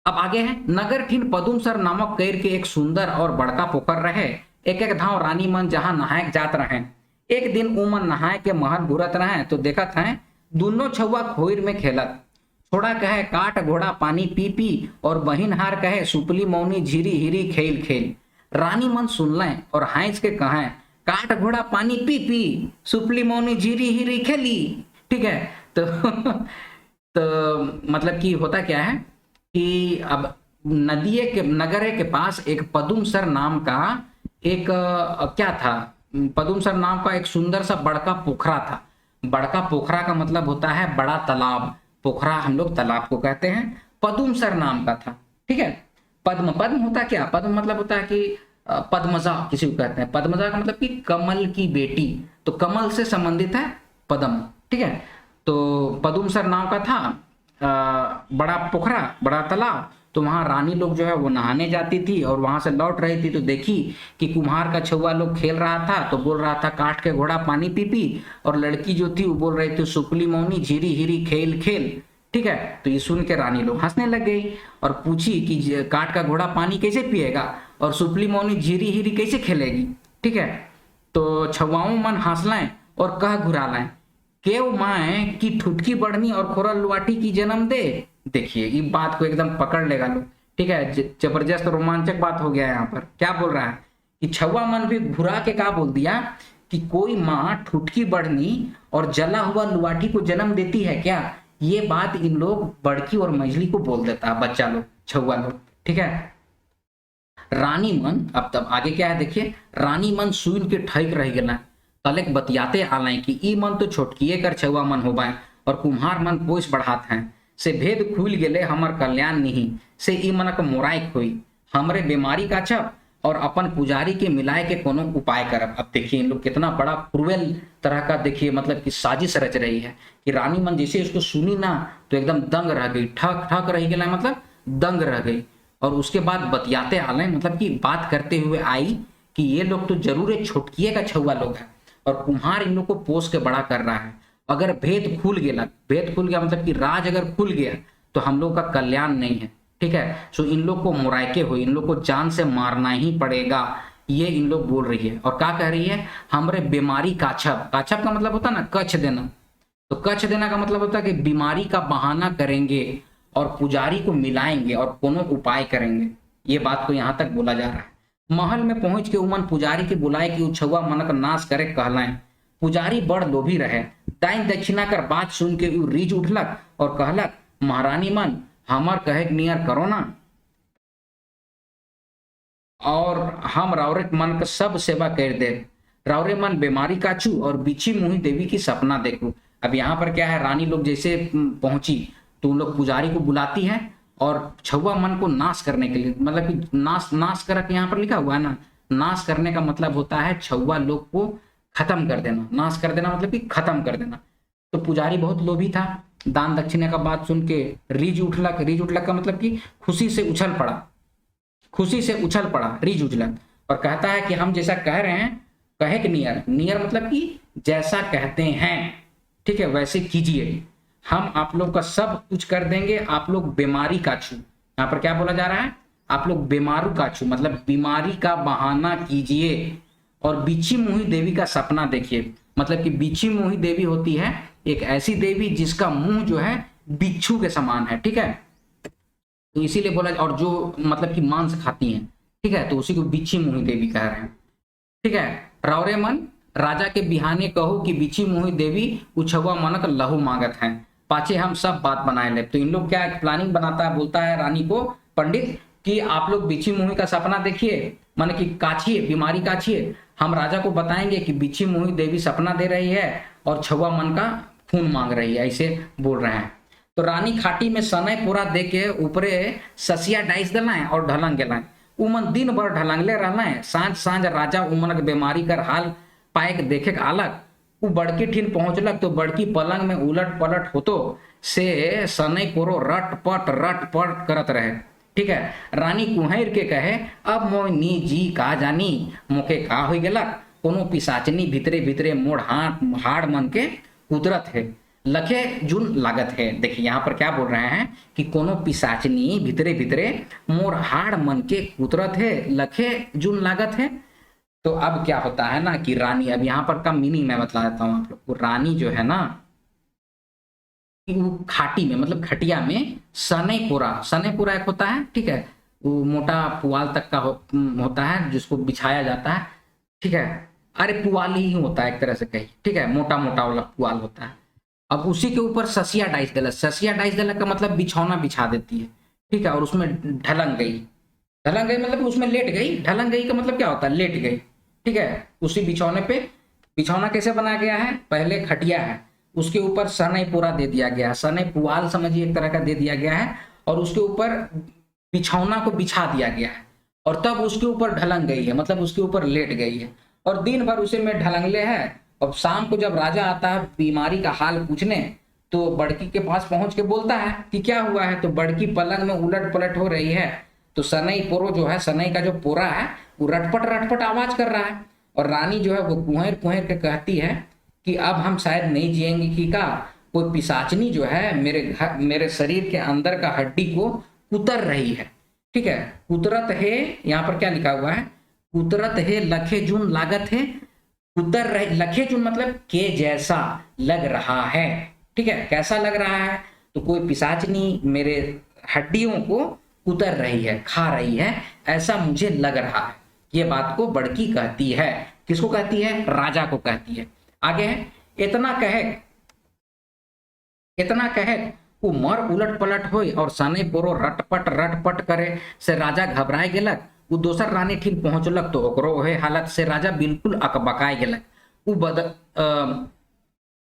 अब आगे है, नगर ठीन पदुम सर नामक कैर के एक सुंदर और बड़का पोखर रहे, एक एक धाव रानी मन जहां नहायक जात रहे। एक दिन उमन नहाए के महल घूरत रहे, तो देखत है दोनों छुआ खोर में खेलत। छोड़ा कहे काट घोड़ा पानी पी पी, और बहिन हार कहे सुपली मौनी झीरी हिरी खेल खेल। रानी मन सुन लें और हाइज के कहें काट घोड़ा पानी पी पी, सुपली मौनी झीरी हिरी खेली। ठीक है, तो तो मतलब कि होता क्या है कि अब नदिये के नगरे के पास एक पदुम सर नाम का एक क्या था, पदुम सर नाम का एक सुंदर सा बड़का पोखरा था। बड़का पोखरा का मतलब होता है बड़ा तालाब, पोखरा हम लोग तालाब को कहते हैं। पदुम सर नाम का था। ठीक है, पद्म, पद्म होता क्या, पद्म मतलब होता है कि पद्मजा किसी को कहते हैं। पद्मजा का मतलब कि कमल की बेटी, तो कमल से संबंधित है पद्म। ठीक है, तो पदुम सर नाम का था बड़ा पोखरा, बड़ा तालाब। तो वहां रानी लोग जो है वो नहाने जाती थी, और वहां से लौट रही थी तो देखी कि कुम्हार का छुआ लोग खेल रहा था, तो बोल रहा था काट के घोड़ा पानी पी पी, और लड़की जो थी वो बोल रही थी सुपली मौनी झीरी हिरी खेल खेल। ठीक है, तो ये सुन के रानी लोग हंसने लग गई और पूछी कि काट का घोड़ा पानी कैसे पिएगा और सुपली मौनी झीरी हिरी कैसे खेलेगी। ठीक है, तो छुआओं मन हंसलाएं और कह घुरालाएं, केव माए की ठुटकी बढ़नी और खोरल लुआटी की जन्म दे। देखिए ये बात को एकदम पकड़ लेगा लोग। ठीक है, जबरदस्त रोमांचक बात हो गया है। यहाँ पर क्या बोल रहा है कि छुआ मन भी घुरा के क्या बोल दिया कि कोई माँ ठुटकी बढ़नी और जला हुआ लुआटी को जन्म देती है क्या। ये बात इन लोग बड़की और मंझली को बोल देता है बच्चा लोग, छुआ लोग। ठीक है, रानी मन, अब तब आगे क्या है देखिए, रानी मन सुन के ठैक रह गया, तलक बतियाते आलाय कि ई मन तो छोटकिए कर छुआ मन होबाए और कुम्हार मन पोष बढ़ात हैं, से भेद खुल गेले हमर कल्याण नहीं, से ई मनक मोराइक हुई हमरे बीमारी का छप और अपन पुजारी के मिलाए के कोनो उपाय करब। अब देखिए इन लोग कितना बड़ा क्रूएल तरह का, देखिए मतलब कि साजिश रच रही है कि रानी मन जैसे इसको सुनी ना तो एकदम दंग रह गई, ठक ठक रह गई, मतलब दंग रह गई। और उसके बाद बतियाते आले, मतलब कि बात करते हुए आई कि ये लोग तो जरूर एक छोटकिए का छुआ लोग है और कुम्हार इन लोग को पोस के बड़ा कर रहा है। अगर भेद खुल गया, भेद खुल गया मतलब कि राज अगर खुल गया तो हम लोग का कल्याण नहीं है। ठीक है, सो इन लोग को मुरायके हुई, इन लोग को जान से मारना ही पड़ेगा, ये इन लोग बोल रही है। और क्या कह रही है, हमरे बीमारी काछप, काछप का मतलब होता है ना कच्छ देना, तो कच्छ देना का मतलब होता है कि बीमारी का बहाना करेंगे और पुजारी को मिलाएंगे और कोनो उपाय करेंगे। ये बात को यहाँ तक बोला जा रहा है। महल में पहुंच के उमन पुजारी के बुलाए कि उछुआ मनक नाश करे कहलाएं। पुजारी बड़ लोभी रहे, दाइन दक्षिणा कर बात सुन के उ रीझ उठलक और कहलक, महारानी मन हमार कहे नियर करो ना, और हम रावरे मन का सब सेवा कर दे। रावरे मन बीमारी काछू और बिछी मुही देवी की सपना देखू। अब यहाँ पर क्या है, रानी लोग जैसे पहुंची तो उन लोग पुजारी को बुलाती है और छुआ मन को नाश करने के लिए, मतलब कि नाश कर, यहाँ पर लिखा हुआ है ना, नाश करने का मतलब होता है छुआ लोग को खत्म कर देना। नाश कर देना मतलब कि खत्म कर देना। तो पुजारी बहुत लोभी था, दान दक्षिणा का बात सुन के रीझ उठलक। रीझ उठलक का मतलब कि खुशी से उछल पड़ा, खुशी से उछल पड़ा, रीझ उछलक और कहता है कि हम जैसा कह रहे हैं, कहे कि नियर, नियर मतलब कि जैसा कहते हैं, ठीक है, वैसे कीजिए, हम आप लोग का सब कुछ कर देंगे, आप लोग बीमारी का छू। यहाँ पर क्या बोला जा रहा है, आप लोग बीमारू का छू मतलब बीमारी का बहाना कीजिए, और बिच्छी मुही देवी का सपना देखिए। मतलब कि बिच्छी मुही देवी होती है एक ऐसी देवी जिसका मुंह जो है बिच्छू के समान है, ठीक है, तो इसीलिए बोला, और जो मतलब कि मांस खाती हैं, ठीक है, तो उसी को बिच्छी मुही देवी कह रहे हैं, ठीक है। रौरे मन राजा के बिहाने कहो कि बिच्छी मुही देवी उछवा मनक लहू मांगत हैं, पाछे हम सब बात बनाए ले। तो इन लोग क्या प्लानिंग बनाता है, बोलता है रानी को पंडित कि आप लोग बिच्छी मुही का सपना देखिए, मन की काछिए, बीमारी काछिए, हम राजा को बताएंगे कि बिच्छी मुही देवी सपना दे रही है और छवा मन का खून मांग रही है, ऐसे बोल रहे हैं। तो रानी खाटी में सनय पूरा दे के ऊपरे ससिया डाइस दिलाए और ढलंग गेलाए, उमन दिन भर ढलंगले रहना, सांझ सांझ राजा उमन के बीमारी कर हाल पाए के देखे अलग, उ बड़की ठीन पहुंचलक तो बड़की पलंग में उलट पलट होतो से सनई कोरो रट पट करत रहे, ठीक है। रानी कुहर के कहे अब मोनी जी का जानी मोके का हो गेला, कोनो पिसाचनी भितरे भितरे मोड़ हाड़ मन के कुदरत है, लखे जुन लागत है। देखिए यहाँ पर क्या बोल रहे हैं कि कोनो पिसाचनी भितरे भितरे मोर हाड़ मन के कुदरत है, लखे जुन लागत है। तो अब क्या होता है ना कि रानी, अब यहाँ पर का मीनिंग मैं बता देता हूँ आप लोग को। रानी जो है ना कि वो खाटी में मतलब खटिया में सनेपुरा एक होता है, ठीक है, वो मोटा पुआल तक का होता है जिसको बिछाया जाता है, ठीक है, अरे पुआल ही होता है एक तरह से कही, ठीक है, मोटा मोटा वाला पुआल होता है। अब उसी के ऊपर ससिया डाइस देला का मतलब बिछौना बिछा देती है, ठीक है, और उसमें ढलंग गई मतलब उसमें लेट गई, ढलंग गई का मतलब क्या होता है, लेट गई, ठीक है। उसी बिछौने पे, बिछौना कैसे बनाया गया है, पहले खटिया है, उसके ऊपर सनई पूरा दे दिया गया है, सनई पुआल समझिए एक तरह का दे दिया गया है, और उसके ऊपर बिछौना को बिछा दिया गया है, और तब उसके ऊपर ढलंग गई है मतलब उसके ऊपर लेट गई है, और दिन भर उसे में ढलंगले है। और शाम को जब राजा आता है बीमारी का हाल पूछने, तो बड़की के पास पहुंच के बोलता है कि क्या हुआ है, तो बड़की पलंग में उलट पलट हो रही है, तो सनई पोरो जो है, सनई का जो पोरा है वो रटपट आवाज कर रहा है, और रानी जो है वो कुहर के कहती है कि अब हम शायद नहीं जिएंगे, कि का कोई पिशाचनी जो है मेरे शरीर के अंदर का हड्डी को कुतर रही है, ठीक है। कुतरत है, यहाँ पर क्या लिखा हुआ है, कुतरत है लखे जुन लागत है, कुतर रहे, लखे जुन मतलब के जैसा लग रहा है, ठीक है, कैसा लग रहा है, तो कोई पिशाचनी मेरे हड्डियों को कुतर रही है, खा रही है, ऐसा मुझे लग रहा है। ये बात को बड़की कहती है, किसको कहती है, राजा को कहती है। आगे है, इतना कहे वो मर उलट पलट होई और सने पोरो रटपट करे से राजा घबराए गेलक, वो दोसर रानी ठीक पहुंचलक तो ओकरो ओहे हालत से राजा बिल्कुल अकबकाए गेलक।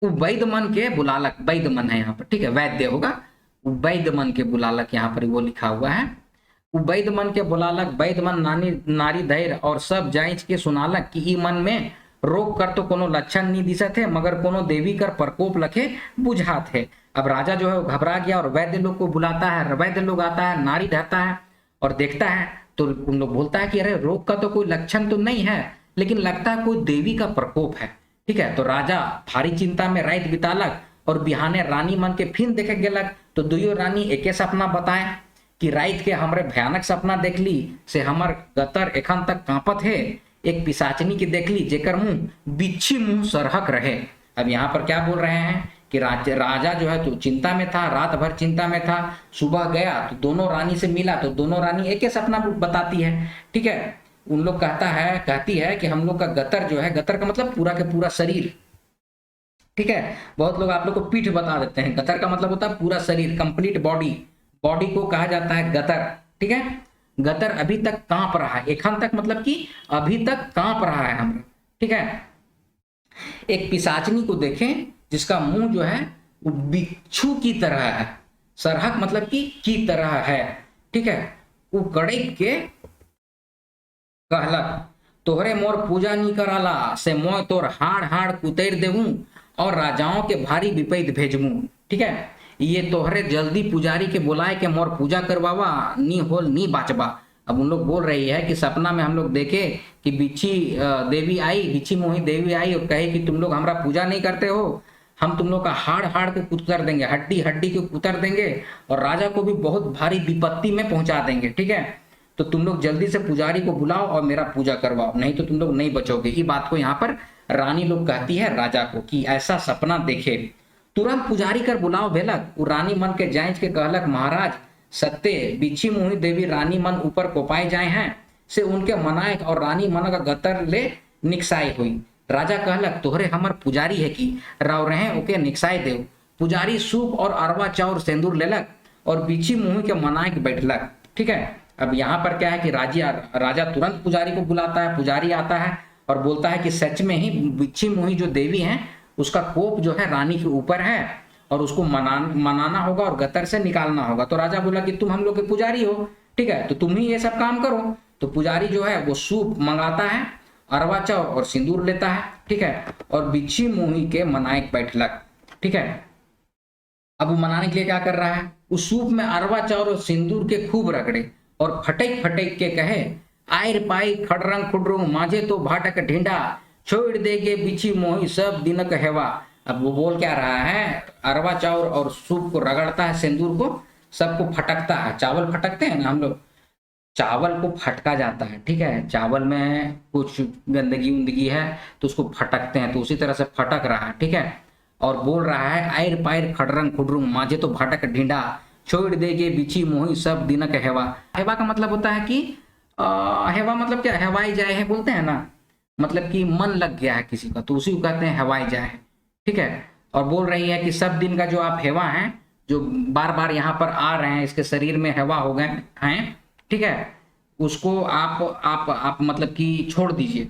वो वैद्य मन के बुलालक, वैद्य मन है यहाँ पर, ठीक है, वैद्य होगा, वैद्य मन के बुलालक, यहाँ पर वो लिखा हुआ है, वो वैद्य मन के बुलालक, वैद्य मन नारी धैर्य और सब जांच के सुनालक कि ई मन में रोग कर तो कोनो लक्षण नहीं दिशत है, मगर कोनो देवी कर प्रकोप लखे बुझात है। अब राजा जो है वो घबरा गया और वैद्य लोग को बुलाता है, वैद्य लोग आता है, नारी रहता है और देखता है, तो उन लोग बोलता है कि अरे रोग का तो कोई लक्षण तो नहीं है, लेकिन लगता है कोई देवी का प्रकोप है, ठीक है। तो राजा भारी चिंता में रात बितालक और बिहाने रानी मन के फिर देखे गेलक, तो दुइयो रानी एके सपना बताए कि रात के हमरे भयानक सपना देख ली से हमर गतर एखन तक कांपत है, एक पिशाचनी की देख ली जेकर मुंह बिच्छी मुंह सरहक रहे। अब यहाँ पर क्या बोल रहे हैं कि राजा जो है तो चिंता में था, रात भर चिंता में था, सुबह गया तो दोनों रानी से मिला, तो दोनों रानी एक ही सपना बताती है, ठीक है। उन लोग कहती है कि हम लोग का गतर जो है, गतर का मतलब पूरा के पूरा शरीर, ठीक है, बहुत लोग आप लोग को पीठ बता देते हैं, गतर का मतलब होता है पूरा शरीर, कंप्लीट बॉडी को कहा जाता है गतर, ठीक है। गतर अभी तक कांप रहा है, एखन तक मतलब कि अभी तक कांप रहा है हमरा, ठीक है। एक पिशाचनी को देखें जिसका मुंह जो है वो बिच्छू की तरह है, सरहक मतलब की तरह है, ठीक है। वो कड़क के कहलक तोहरे मोर पूजा नहीं कराला से मोय तोर हाड़ कुतर देवूं और राजाओं के भारी विपैत भेजमू, ठीक है। ये तोहरे जल्दी पुजारी के बुलाए के मोर पूजा करवावा नी होल नी बाचबा। अब उन लोग बोल रही है कि सपना में हम लोग देखे कि बिच्छी देवी आई, बिच्छी मोही देवी आई और कहे कि तुम लोग हमारा पूजा नहीं करते हो, हम तुम लोग का हाड़ हाड़ को कुतर देंगे, हड्डी हड्डी को कुतर देंगे और राजा को भी बहुत भारी विपत्ति में पहुंचा देंगे। ठीक है, तो तुम लोग जल्दी से पुजारी को बुलाओ और मेरा पूजा करवाओ, नहीं तो तुम लोग नहीं बचोगे। ये बात को यहाँ पर रानी लोग कहती है राजा को कि ऐसा सपना देखे। तुरंत पुजारी कर बुलाओ भेलक। वो रानी मन के जांच के कहलक, महाराज सत्य बिच्छी मोही देवी रानी मन ऊपर कोपाए जाए हैं से उनके मनाए और रानी मन का गतर ले निकसाई हुई। राजा कहलक, तोहरे हमर पुजारी है कि राव रहे ओके निकसाई देव। पुजारी सूप और अरवा चाउर सेंदूर लेलक और बिच्छी मुही के मनाए के बैठलक। ठीक है, अब यहाँ पर क्या है कि राजा तुरंत पुजारी को बुलाता है। पुजारी आता है और बोलता है कि सच में ही बिच्छी मुही जो देवी है उसका कोप जो है रानी के ऊपर है और उसको मनाना होगा और गतर से निकालना होगा। तो राजा बोला कि तुम हम लोग के पुजारी हो, ठीक है, तो तुम ही ये सब काम करो। तो पुजारी जो है वो सूप मंगाता है, अरवा चाउर और सिंदूर लेता है। ठीक है, और बिच्छी मुही के मनाए बैठलक। ठीक है, अब वो मनाने के लिए क्या कर रहा है, उस सूप में अरवा चाउर और सिंदूर के खूब रगड़े और फटेक फटेक के कहे, आयर पाई खड़रंग खुडरुंग माझे तो भाटक ढींडा छोड़ देगे बिच्छी मोही सब दिनक हेवा। अब वो बोल क्या रहा है, अरवा चाउर और सूप को रगड़ता है, सिंदूर को सबको फटकता है। चावल फटकते हैं ना हम लोग, चावल को फटका जाता है। ठीक है, चावल में कुछ गंदगी उंदगी है तो उसको फटकते हैं, तो उसी तरह से फटक रहा है। ठीक है, और बोल रहा है, आयर पायर खड़रंग खुडरुंग माझे तो भाटक ढींडा छोड़ देगे बिच्छी मोही सब दिनक हेवा। हेवा का मतलब होता है कि हेवा मतलब क्या, हेवाई जाए है बोलते हैं ना, मतलब कि मन लग गया है किसी का, तो उसी को कहते हैं हेवाई जाए है। ठीक है, और बोल रही है कि सब दिन का जो आप हेवा हैं, जो बार बार यहाँ पर आ रहे हैं, इसके शरीर में हेवा हो गए हैं, ठीक है, उसको आप मतलब कि छोड़ दीजिए।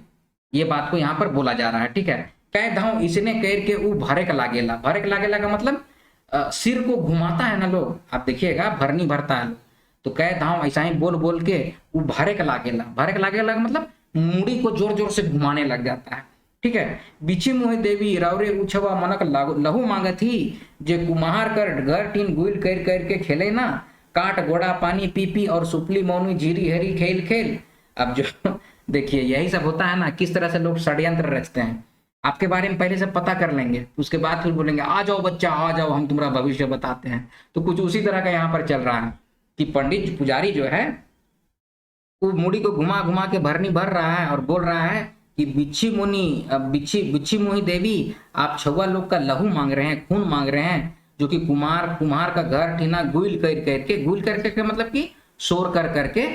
ये बात को यहाँ पर बोला जा रहा है। ठीक है, कह धाओ इसने कह के वो भरेक लागेला। भरेक लागेला का मतलब सिर को घुमाता है ना लोग, आप देखिएगा भरनी भरता है लोग, तो कह धाओ ऐसा ही बोल बोल के वो भरेक लागेला। भरेक लागेला का मतलब मुड़ी को जोर जोर से घुमाने लग जाता है। ठीक है, बिच्छी मोही देवी रावरे उछवा मनक लहू मांगत ही जे कुम्हार कर घर टीन गुल कर कर के खेले ना, काट गोड़ा पानी पी पी और सुपली मौनी जीरी हरी खेल खेल। अब जो देखिए यही सब होता है ना, किस तरह से लोग षड्यंत्र रचते हैं। आपके बारे में पहले से पता कर लेंगे, उसके बाद फिर बोलेंगे आ जाओ बच्चा आ जाओ, हम तुम्हारा भविष्य बताते हैं। तो कुछ उसी तरह का यहाँ पर चल रहा है कि पंडित पुजारी जो है वो मुड़ी को घुमा घुमा के भरनी भर रहा है और बोल रहा है कि बिच्छी मोही देवी आप छुआ लोग का लहू मांग रहे हैं, खून मांग रहे हैं, जो कि कुम्हार का घर टीना गुल कर करके मतलब कि शोर कर करके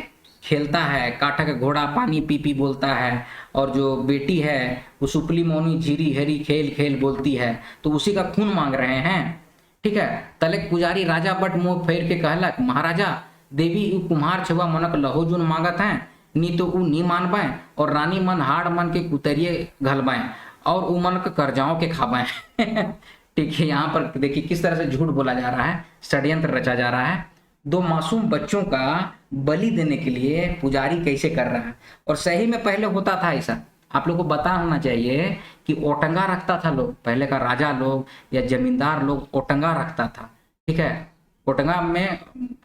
खेलता है, काठा का घोड़ा पानी पी पी बोलता है, और जो बेटी है वो सुपली मौनी झीरी हरी खेल खेल बोलती है, तो उसी का खून मांग रहे हैं। ठीक है, तलक पुजारी राजा बट मुंह फेर के कहलक, महाराजा देवी उ कुम्हार छुआ मनक लहो जुन मांगत हैं, नी तो उ नी मान पाए और रानी मन हाड़ मन के कुतरिये घलबाएं और उ मन के कर्जाओं के खाबाएं। ठीक है, यहाँ पर देखिए किस तरह से झूठ बोला जा रहा है, षड्यंत्र रचा जा रहा है। दो मासूम बच्चों का बलि देने के लिए पुजारी कैसे कर रहा है, और सही में पहले होता था ऐसा। आप लोग को पता होना चाहिए कि ओटंगा रखता था लोग, पहले का राजा लोग या जमींदार लोग ओटंगा रखता था। ठीक है, ओटंगा में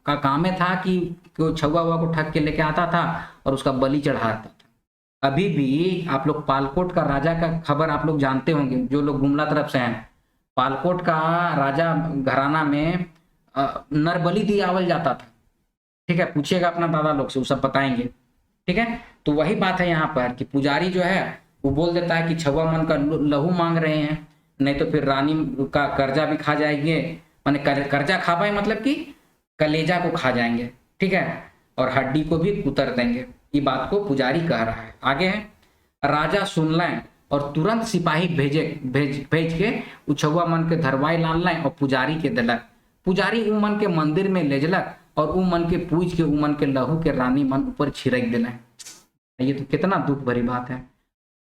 का काम था कि कोई छुआ हुआ को ठग के लेके आता था और उसका बलि चढ़ाता था। अभी भी आप लोग पालकोट का राजा का खबर आप लोग जानते होंगे, जो लोग गुमला तरफ से हैं। पालकोट का राजा घराना में नरबलि दियावल जाता था। ठीक है, पूछिएगा अपना दादा लोग से, वो सब बताएंगे। ठीक है, तो वही बात है यहाँ पर कि पुजारी जो है वो बोल देता है कि छुआ मन का लहू मांग रहे हैं, नहीं तो फिर रानी का कर्जा भी खा जाएंगे, माने कर्जा खा पाए मतलब कि कलेजा को खा जाएंगे। ठीक है, और हड्डी को भी कुतर देंगे। ये बात को पुजारी कह रहा है। आगे है, राजा सुन लें और तुरंत सिपाही भेज के उछुआ मन के धरवाई लान लें और पुजारी के दिलक। पुजारी उ मन के मंदिर में ले जलक और उ मन के पूज के उ मन के लहू के रानी मन ऊपर छिड़क दिलें। ये तो कितना दुख भरी बात है।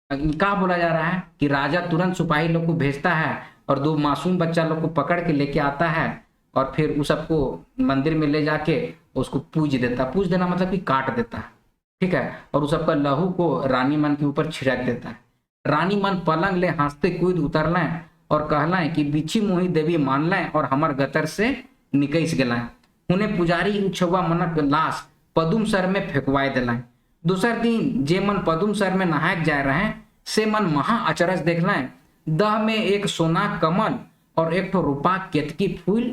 क्या बोला जा रहा है कि राजा तुरंत सिपाही लोग को भेजता है और दो मासूम बच्चा लोग को पकड़ के लेके आता है और फिर उस सबको मंदिर में ले जाके उसको पूज देता। पूज देना मतलब कि काट देता है। ठीक है, और उस सबका लहू को रानी मन के ऊपर छिड़क देता है। रानी मन पलंग ले हंसते कूद उतर लें और कहलें कि बिच्छी मोही देवी मान लें और हमर गतर से निकस गलें। उन्हें पुजारी छुआ मनक लाश पदुम सर में फेंकवाए दिलाएं। दूसर दिन जे मन पदुम सर में नहायक जा रहे हैं से मन महा अचरज देख लें, दह में एक सोना कमल और एक तो रूपा केतकी फूल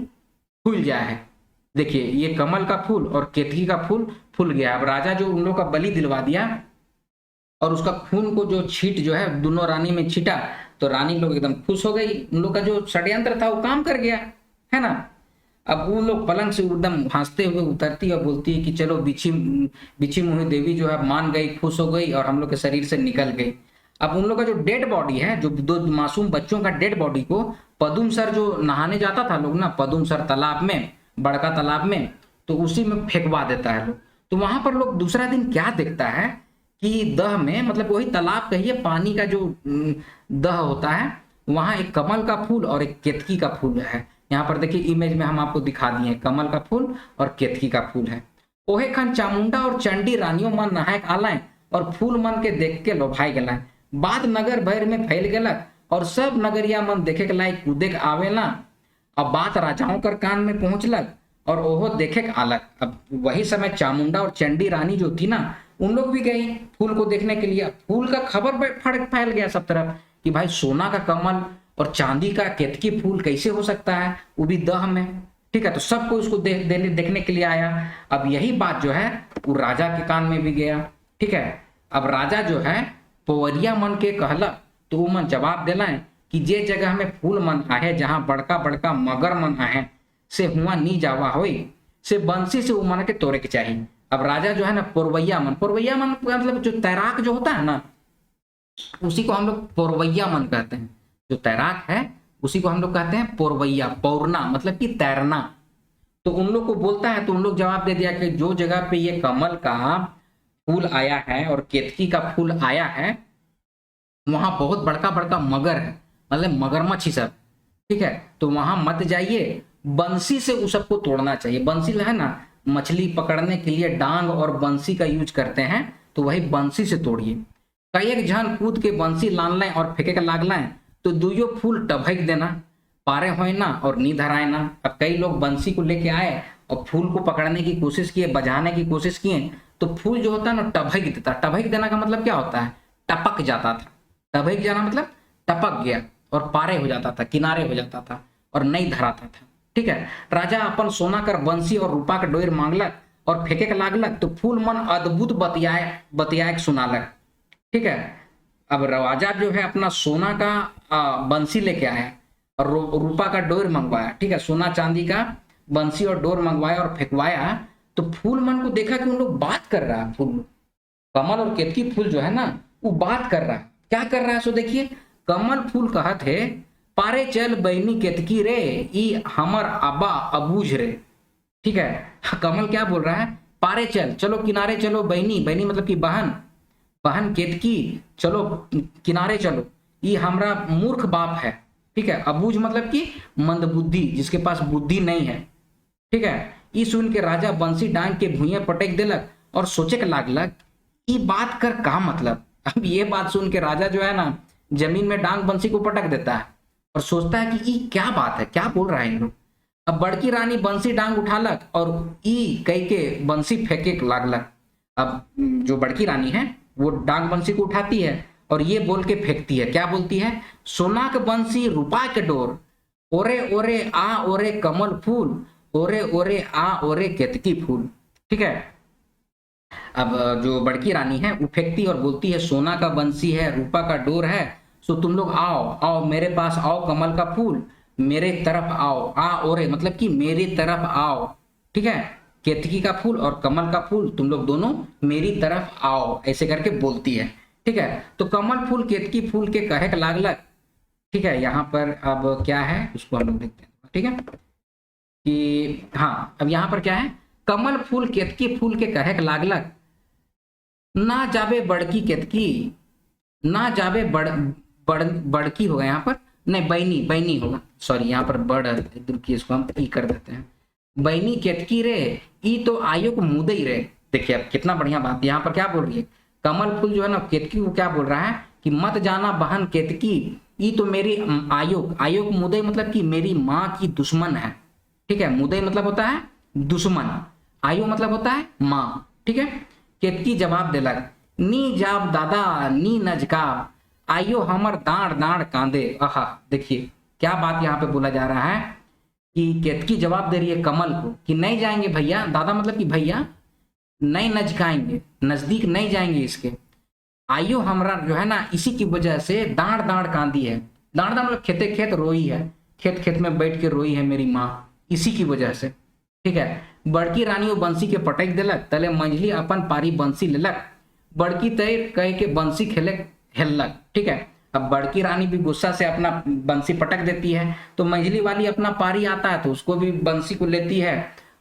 फूल जाए है। देखिए ये कमल का फूल और केतकी का फूल फूल गया। अब राजा जो उन लोग का बलि दिलवा दिया और उसका खून को जो छीट जो है दोनों रानी में छीटा, तो रानी लोग एकदम खुश हो गई। उन लोग का जो षड्यंत्र था वो काम कर गया, है ना। अब वो लोग पलंग से एकदम हंसते हुए उतरती और बोलती है कि चलो बिछी मुही देवी जो है मान गई, खुश हो गई और हम लोग के शरीर से निकल गई। अब उन लोग का जो डेड बॉडी है, जो दो मासूम बच्चों का डेड बॉडी को पदुम सर जो नहाने जाता था लोग ना, पदुम सर तालाब में, बड़का तालाब में, तो उसी में फेंकवा देता है लोग। तो वहां पर लोग दूसरा दिन क्या देखता है कि दह में, मतलब वही तालाब कहिए, पानी का जो दह होता है, वहां एक कमल का फूल और एक केतकी का फूल है। यहाँ पर देखिए इमेज में हम आपको दिखा दिए, कमल का फूल और केतकी का फूल है। ओहे खान चामुंडा और चंडी रानियों मन नहायक आलाएं और फूल मन के देख के लोभाई गलाएं। बात नगर भर में फैल गलक और सब नगरिया मन देखे के लायक कूदे के आवेला। अब बात राजाओं कर कान में पहुंचलक और ओहो देखे के आलक। अब वही समय चामुंडा और चंडी रानी जो थी ना, उन लोग भी गई फूल को देखने के लिए। फूल का खबर फैल गया सब तरफ कि भाई सोना का कमल और चांदी का केतकी फूल कैसे हो सकता है, वो भी दह में। ठीक है, तो सबको उसको देखने के लिए आया। अब यही बात जो है वो राजा के कान में भी गया। ठीक है, अब राजा जो है पवरिया मन के कहला, तो वो मन जवाब दिलाएं कि जे जगह में फूल मन आहे, जहां बड़का बड़का मगर मन आहे, से हुआ नी जावा होई, से बंसी से उमन के तोड़े के चाहिए। अब राजा जो है ना पुरवैया मन मतलब जो तैराक जो होता है ना, उसी को हम लोग पुरवैया मन कहते हैं। जो तैराक है उसी को हम लोग कहते हैं पुरवैया, पौरना मतलब कि तैरना। तो उन लोग को बोलता है, तो उन लोग जवाब दे दिया कि जो जगह पे ये कमल का फूल आया है और केतकी का फूल आया है, वहां बहुत बड़का बड़का मगर है, मतलब मगरमच्छ ही सब। ठीक है, तो वहां मत जाइए, बंसी से उस सबको तोड़ना चाहिए। बंसी है ना, मछली पकड़ने के लिए डांग और बंसी का यूज करते हैं, तो वही बंसी से तोड़िए। कई एक जन कूद के बंसी लान लाए और फेंके के लाग लाए, तो दुइयो फूल टभक देना, पारे होए ना और नी धराए ना। अब कई लोग बंसी को लेके आए और फूल को पकड़ने की कोशिश किए, बजाने की कोशिश किए, तो फूल जो होता है ना टभक देता। टभक देना का मतलब क्या होता है, टपक जाता था। टभक जाना मतलब टपक गया और पारे हो जाता था, किनारे हो जाता था और नहीं धराता था। ठीक है, राजा अपन सोना कर बंसी और रूपा का डोर मांगलक और फेंके के लागलक, तो फूल मन अद्भुत बतियाए सुनालक। ठीक है, अब राजा जो है अपना सोना का बंसी लेके आया और रूपा का डोर मंगवाया। ठीक है, सोना चांदी का बंसी और डोर मंगवाया और फेंकवाया, तो फूल मन को देखा कि उन लोग बात कर रहा है। फूल कमल और केतकी फूल जो है ना, वो बात कर रहा है। क्या कर रहा है, सो देखिए, कमल फूल कहत है, पारे चल बहनी केतकी रे, ई हमर अबा अबूझ रे। ठीक है, कमल क्या बोल रहा है, पारे चल, चलो किनारे चलो बहनी, बहनी मतलब कि बहन, बहन केतकी चलो किनारे चलो, ये हमरा मूर्ख बाप है। ठीक है, अबूझ मतलब कि मंदबुद्धि, जिसके पास बुद्धि नहीं है। ठीक है, ई सुन के राजा बंसी डांग के भुइया पटक दिलक और सोचे के लागलक, ई बात कर का मतलब। अब ये बात सुन के राजा जो है ना, जमीन में डांग बंसी को पटक देता है और सोचता है कि ई क्या बात है, क्या बोल रहा है इन लोग। अब बड़की रानी बंसी डांग उठालक और ई कह के बंसी फेंके लागलक। अब जो बड़की रानी है वो डांग बंसी को उठाती है और ये बोल के फेंकती है, क्या बोलती है, सोना के बंसी रूपा के डोर, ओरे ओरे आ ओरे कमल फूल, ओरे ओरे आ ओरे केतकी फूल। ठीक है, अब जो बड़की रानी है वो फेंकती और बोलती है, सोना का बंसी है, रूपा का डोर है, सो तुम लोग आओ आओ मेरे पास आओ, कमल का फूल मेरे तरफ आओ, आ ओरे मतलब कि मेरी तरफ आओ। ठीक है, केतकी का फूल और कमल का फूल तुम लोग दोनों मेरी तरफ आओ, ऐसे करके बोलती है। ठीक है, तो कमल फूल केतकी फूल के कहे के लागलक। ठीक है, यहाँ पर अब क्या है उसको हम लोग देखते हैं। ठीक है, कि हाँ, अब यहाँ पर क्या है, कमल फूल केतकी फूल के कहे के लागलक, ना जाबे बड़की केतकी, ना जाबे बड़की होगा यहाँ पर, नहीं बैनी होगा, सॉरी यहाँ पर बड़ की, इसको हम ई कर देते हैं, बैनी केतकी रे, ई तो आयो को मुदई रे। देखिए अब कितना बढ़िया बात यहाँ पर क्या बोल रही है, कमल फूल जो है ना केतकी को क्या बोल रहा है कि मत जाना बहन केतकी, ई तो मेरी आयोग मुदई मतलब कि मेरी माँ की दुश्मन है। ठीक है, मुदई मतलब होता है दुश्मन, आयु मतलब होता है माँ। ठीक है। केतकी जवाब दिलक, नी जाब दादा नी नजकाब, आइयो हमर दाड़ दाड़ कांदे। आहा, देखिए क्या बात यहाँ पे बोला जा रहा है कि केतकी जवाब दे रही है कमल को कि नहीं जाएंगे भैया, दादा मतलब कि भैया नहीं नजकाएंगे, नजदीक नहीं जाएंगे इसके। आइयो हमरा जो है ना, इसी की वजह से दाड़ दाड़ कांदी है। दाड़ दाड़ मतलब खेते खेत रोई है, खेत खेत में बैठ के रोई है मेरी माँ, इसी की वजह से। ठीक है। बड़की रानी वो बंसी के पटक दिलक, तले मंझली अपन पारी बंसी लेलक, बड़की तैर कह के बंसी खेले हेलक। ठीक है। अब बड़की रानी भी गुस्सा से अपना बंसी पटक देती है, तो मंझली वाली अपना पारी आता है तो उसको भी बंसी को लेती है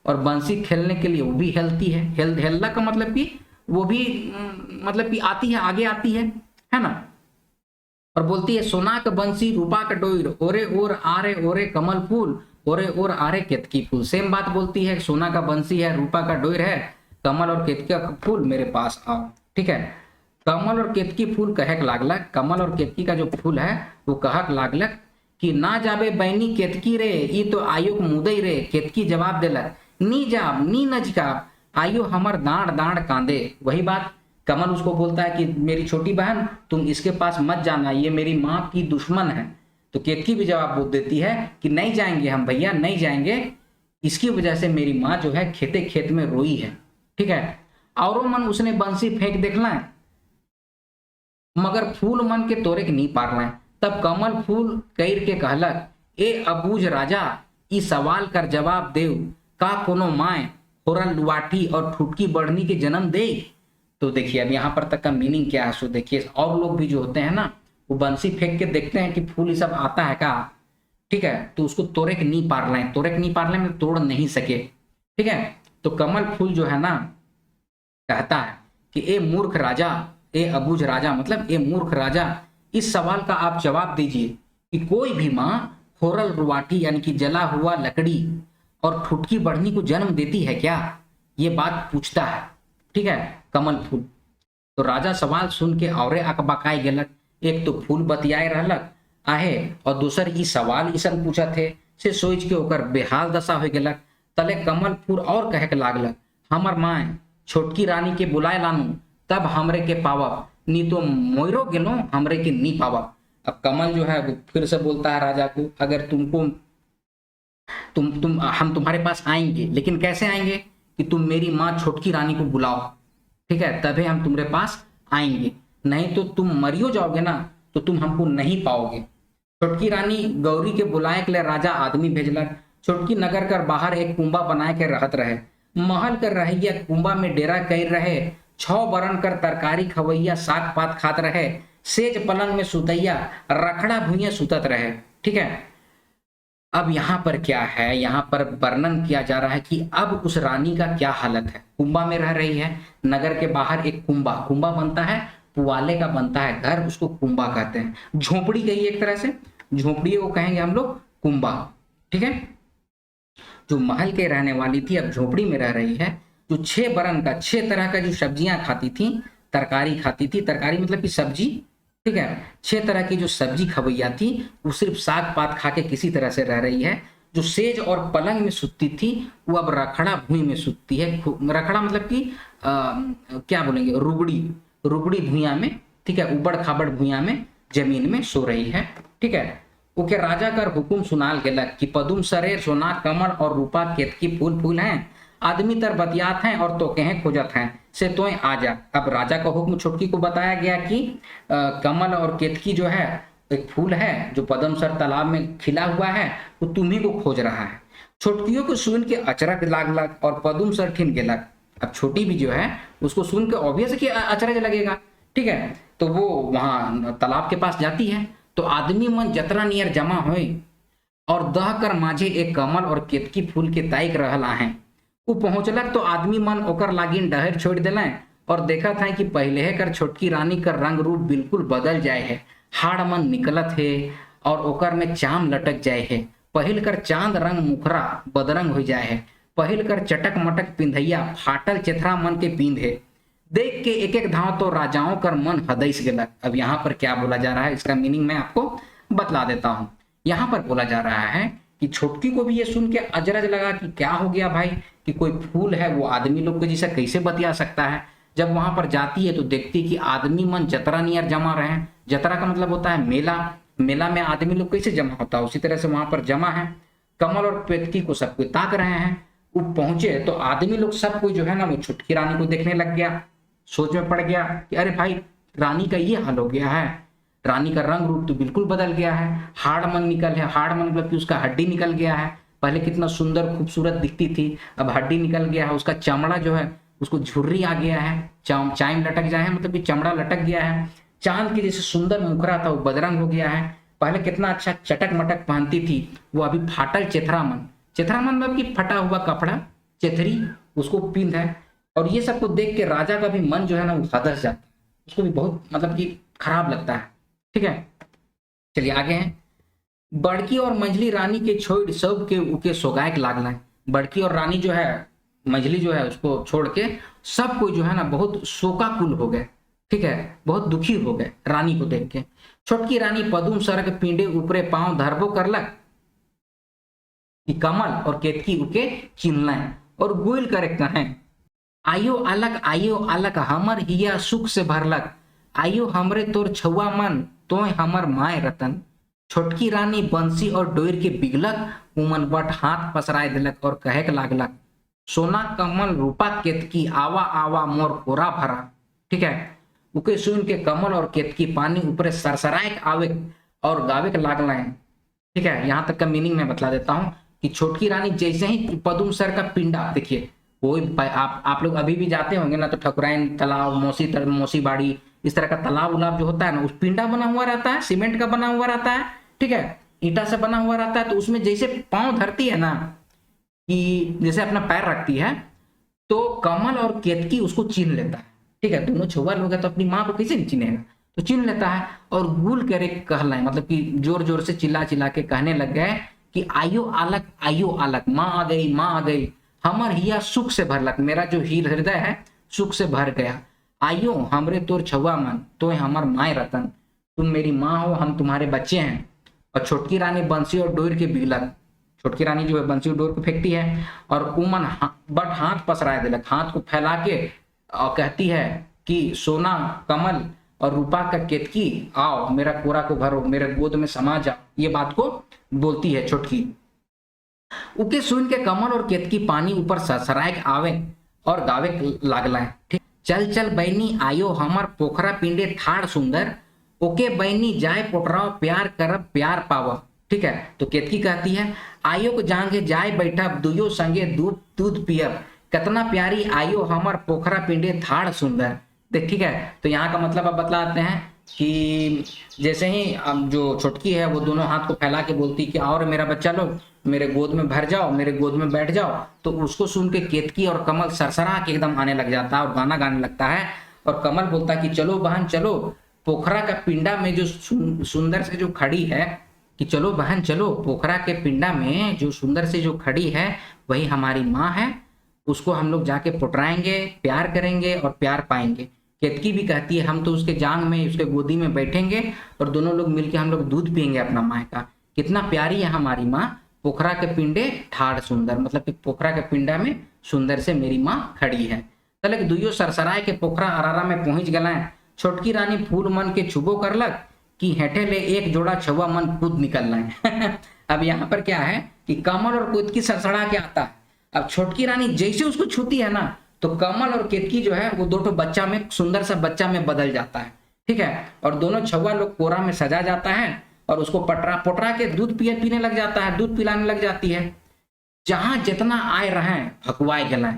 और बंसी खेलने के लिए वो भी हेलती है। हेलना का मतलब कि वो भी मतलब कि आती है, आगे आती है ना। और बोलती है सोना का बंसी रूपा का डोर, ओरे ओर आरे ओरे कमल फूल, ओरे ओर आरे केतकी फूल। सेम बात बोलती है, सोना का बंसी है, रूपा का डोर है, कमल और केतकी का फूल मेरे पास आओ। ठीक है। कमल और केतकी फूल कहक लागलक, कमल और केतकी का जो फूल है वो कहक लागलक कि ना जाबे बैनी केतकी रे, ई तो आयुक मुदई रे। केतकी जवाब दिलक, नी जाब नी नजकाब, आयु हमर दाड़ दाड़ कांदे। वही बात कमल उसको बोलता है कि मेरी छोटी बहन तुम इसके पास मत जाना, ये मेरी माँ की दुश्मन है। तो केतकी भी जवाब बोल देती है कि नहीं जाएंगे हम भैया, नहीं जाएंगे, इसकी वजह से मेरी माँ जो है खेते खेत में रोई है। ठीक है। औरों मन उसने बंसी फेंक देखला है, मगर फूल मन के तोरे के नहीं पार रहे। तब कमल फूल कैर के कहलक, ए अबूझ राजा, ई सवाल कर जवाब देव, का कोनो माए होरल लुआठी और ठुटकी बढ़नी के जन्म दे। तो देखिए अब यहाँ पर तक का मीनिंग क्या है सो देखिए। और लोग भी जो होते हैं ना वो बंसी फेंक के देखते हैं कि फूल ये सब आता है का। ठीक है। तो उसको तोरे के नहीं पार लें, तोरे के नहीं पार लें मतलब तोड़ नहीं सके। ठीक है। तो कमल फूल जो है ना कहता है कि ए मूर्ख राजा, ए अबूझ राजा मतलब ए मूर्ख राजा, इस सवाल का आप जवाब दीजिए कि कोई भी माँ होरल रुआटी यानी कि जला हुआ लकड़ी और ठुटकी बढ़नी को जन्म देती है क्या, ये बात पूछता है। ठीक है। कमल फूल। तो राजा सवाल सुन के औरे अकबकाई गेलक, एक तो फूल बतियाए रहलक आहे और दूसर ई सवाल ईसन पूछा थे से सोच के ओकर बेहाल दशा हो गेलक। तले कमल फूल और कहे के लागलक, हमर माए छोटकी रानी के बुलाए लानू तब हमरे के पावब, नी तो मोयरो गेलो हमरे के नी पावब। अब कमल जो है वो फिर से बोलता है राजा को, अगर तुमको तुम हम तुम्हारे पास आएंगे, लेकिन कैसे आएंगे कि तुम मेरी माँ छोटकी रानी को बुलाओ। ठीक है। तभी हम तुम्हारे पास आएंगे, नहीं तो तुम मरियो जाओगे ना तो तुम हमको नहीं पाओगे। छोटकी रानी गौरी के बुलाए के लिए राजा आदमी भेजलक। छोटकी नगर कर बाहर एक कुंबा बनाए के रहत रहे, महल कर रहिया कुंबा में डेरा कर रहे, 6 बरन कर तरकारी खवैया साग पात खात रहे, सेज पलंग में सुतैया रखड़ा भुइया सुतत रहे। ठीक है। अब यहाँ पर क्या है, यहाँ पर वर्णन किया जा रहा है कि अब उस रानी का क्या हालत है। कुंबा में रह रही है, नगर के बाहर एक कुंबा, कुंबा बनता है पुआले का बनता है घर, उसको कुंबा कहते हैं। झोपड़ी कही एक तरह से, झोपड़ी को कहेंगे हम लोग कुंबा। ठीक है। जो महल के रहने वाली थी अब झोपड़ी में रह रही है, जो 6 बरन का 6 तरह का जो सब्जियां खाती थी, तरकारी खाती थी, तरकारी मतलब कि सब्जी। ठीक है। 6 तरह की जो सब्जी खवैया थी वो सिर्फ साग पात खा के किसी तरह से रह रही है। जो सेज और पलंग में सुतती थी वो अब रखड़ा भूमि में सुतती है। रखड़ा मतलब कि क्या बोलेंगे, रुबड़ी, रुबड़ी भूया में। ठीक है। उबड़ खाबड़ भूया में जमीन में सो रही है। ठीक है। ओके। राजा कर हुकुम सुनाल गेलक कि पदुम सरेर सोना कमल और रूपा केतकी फूल फूल हैं, आदमी तर बतियात हैं और तो कहें खोजत हैं से तोय आ जा। अब राजा का हुक्म छोटकी को बताया गया कि कमल और केतकी जो है एक फूल है जो पदम सर तालाब में खिला हुआ है, वो तुम्ही को खोज रहा है। छोटकियों को सुन के अचरज लागलक और पदुम सर ठिन गेलक। अब छोटी भी जो है उसको सुन के ऑब्वियस कि अचरज लगेगा। ठीक है। तो वो वहां तालाब के पास जाती है तो आदमी मन जतरा नियर जमा हुए और दह कर माझे एक कमल और केतकी फूल के ताइक रहल आहे। वो पहुंचलक तो आदमी मन ओकर लागिन डहर छोड़ दिले और देखा था कि पहले कर छोटकी रानी का रंग रूप बिल्कुल बदल जाए है, हाड़ मन निकलत है और ओकर में चाम लटक जाए है। पहिल कर चांद रंग मुखरा बदरंग हो जाए है, पहिल कर चटक मटक पिंधैया फाटल चेथरा मन के पिंध है। देख के एक एक धाव तो राजाओं कर मन हदैस गेलक। अब यहाँ पर क्या बोला जा रहा है, इसका मीनिंग मैं आपको बतला देता हूँ। यहाँ पर बोला जा रहा है कि छोटकी को भी ये सुन के अजरज लगा कि क्या हो गया भाई, कि कोई फूल है वो आदमी लोग के जैसा कैसे बतिया सकता है। जब वहां पर जाती है तो देखती है कि आदमी मन जतरा नियर जमा रहे हैं। जतरा का मतलब होता है मेला, मेला में आदमी लोग कैसे जमा होता है उसी तरह से वहां पर जमा है। कमल और केतकी को सब कोई ताक रहे हैं। वो पहुंचे तो आदमी लोग सब कोई जो है ना वो छुटकी रानी को देखने लग गया। सोच में पड़ गया कि अरे भाई रानी का ये हाल हो गया है, रानी का रंग रूप तो बिल्कुल बदल गया है, हाड़ मन निकल है, हाड़ मन मतलब कि उसका हड्डी निकल गया है। पहले कितना सुंदर खूबसूरत दिखती थी, अब हड्डी निकल गया है, उसका चमड़ा जो है उसको झुर्री आ गया है, चाइम लटक जाए है, मतलब कि चमड़ा लटक गया है। चांद की जैसे सुंदर मुखरा था वो बदरंग हो गया है। पहले कितना अच्छा चटक मटक पहनती थी, वो अभी फाटल चेथरामन, चेथरामन मतलब कि फटा हुआ कपड़ा, चेथरी उसको पिंध है। और ये सबको देख के राजा का भी मन जो है ना वो हदस जाता है, उसको भी बहुत मतलब कि खराब लगता है। ठीक है, चलिए आगे हैं। बड़की और मंझली रानी के छोड़ सब के उके सोगायक लागला है। बड़की और रानी जो है, मंझली जो है उसको छोड़ के सब कोई जो है ना बहुत शोकाकुल हो गए। ठीक है, बहुत दुखी हो गए रानी को देख के। छोटकी रानी पदुम सरक पिंडे ऊपरे पांव धरबो करलक कि कमल और केतकी उके चिन्हल और गुल करे कहें, आयो अलग हमर हिया सुख से भरलक, आयो हमरे तोर छुआ मन तोय हमर माय रतन। छोटकी रानी बंसी और डोर के बिगलक उमन बट हाथ पसराय दिलक और कहे लागलक, सोना कमल रूपा केतकी आवा आवा मोर कोरा भरा। ठीक है, उके सुन के कमल और केतकी पानी ऊपर सरसराए आवे और गावे के लागला है। ठीक है, यहां तक का मीनिंग मैं बतला देता हूं कि छोटकी रानी जैसे ही पदुम सर का पिंडा देखिए, कोई आप लोग अभी भी जाते होंगे ना तो ठकुराइन तालाब, मौसी बाड़ी, इस तरह का तालाब उलाब जो होता है ना उस पिंडा बना हुआ रहता है, सीमेंट का बना हुआ रहता है। ठीक है, ईटा से बना हुआ रहता है। तो उसमें जैसे पांव धरती है ना, कि जैसे अपना पैर रखती है, तो कमल और केतकी उसको चिन्ह लेता है। ठीक है, दोनों छुआ लोग है तो अपनी माँ को कैसे नहीं चिन्हेगा, तो चिन्ह लेता है और गुल करे कहला है, मतलब कि जोर जोर से चिल्ला चिल्ला के कहने लग गए कि आयो अलग माँ आ गई, माँ आ गई, हमर हिया सुख से भरलक, मेरा जो हृदय है सुख से भर गया। आयो हमरे तोर छुआ मन तो हमर माय रतन, तुम मेरी माँ हो, हम तुम्हारे बच्चे हैं। और छोटकी रानी बंसी और डोर के बिगलक, छोटकी रानी जो है बंसी और डोर को फेंकती है और उमन बट हाथ पसराए दिलक, हाथ को फैला के और कहती है कि सोना कमल और रूपा का केतकी आओ मेरा कोरा को भरो, मेरे गोद में समा जाओ, ये बात को बोलती है छोटकी। उके सुन के कमल और केतकी पानी ऊपर सरसराए आवे और गावे लागला है। ठीक, चल चल बैनी आयो हमर पोखरा पिंडे ठाड़ सुंदर, ओके बैनी जाए पोटराव प्यार करब प्यार पावा। ठीक है, तो केतकी कहती है आयो को जांगे जाए बैठा दुयो संगे दूध दूध पियब, कितना प्यारी आयो हमर पोखरा पिंडे थाड़ सुंदर। देख, ठीक है, तो यहाँ का मतलब अब बतलाते हैं कि जैसे ही अब जो छोटकी है वो दोनों हाथ को फैला के बोलती कि और मेरा बच्चा लोग मेरे गोद में भर जाओ, मेरे गोद में बैठ जाओ, तो उसको सुन के केतकी और कमल सरसरा के एकदम आने लग जाता है और गाना गाने लगता है। और कमल बोलता है कि चलो बहन चलो, पोखरा का पिंडा में जो सुंदर से जो खड़ी है, कि चलो बहन चलो, पोखरा के पिंडा में जो सुंदर से जो खड़ी है वही हमारी माँ है, उसको हम लोग जाके पुटराएंगे, प्यार करेंगे और प्यार पाएंगे। केतकी भी कहती है हम तो उसके जांग में, उसके गोदी में बैठेंगे और दोनों लोग मिलके हम लोग दूध पियेंगे अपना माँ का। कितना प्यारी है हमारी माँ, पोखरा के पिंडे ठाड़ सुंदर, मतलब कि पोखरा के पिंडा में सुंदर से मेरी माँ खड़ी है। तलक दुइयो सरसराय के पोखरा अरारा में पहुंच गए। छोटकी रानी फूल मन के छुबो करलक कि हेठे ले एक जोड़ा छुआ मन कूद निकल रहे। अब यहाँ पर क्या है कि कमल और केतकी सरसरा के आता है। अब छोटकी रानी जैसे उसको छूती है ना, तो कमल और केतकी जो है वो दो बच्चा में, सुंदर सा बच्चा में बदल जाता है। ठीक है, और दोनों छुआ लोग कोरा में सजा जाता है और उसको पोटरा के दूध पीने लग जाता है, दूध पिलाने लग जाती है। जहां जितना आए रहे भकुआए गए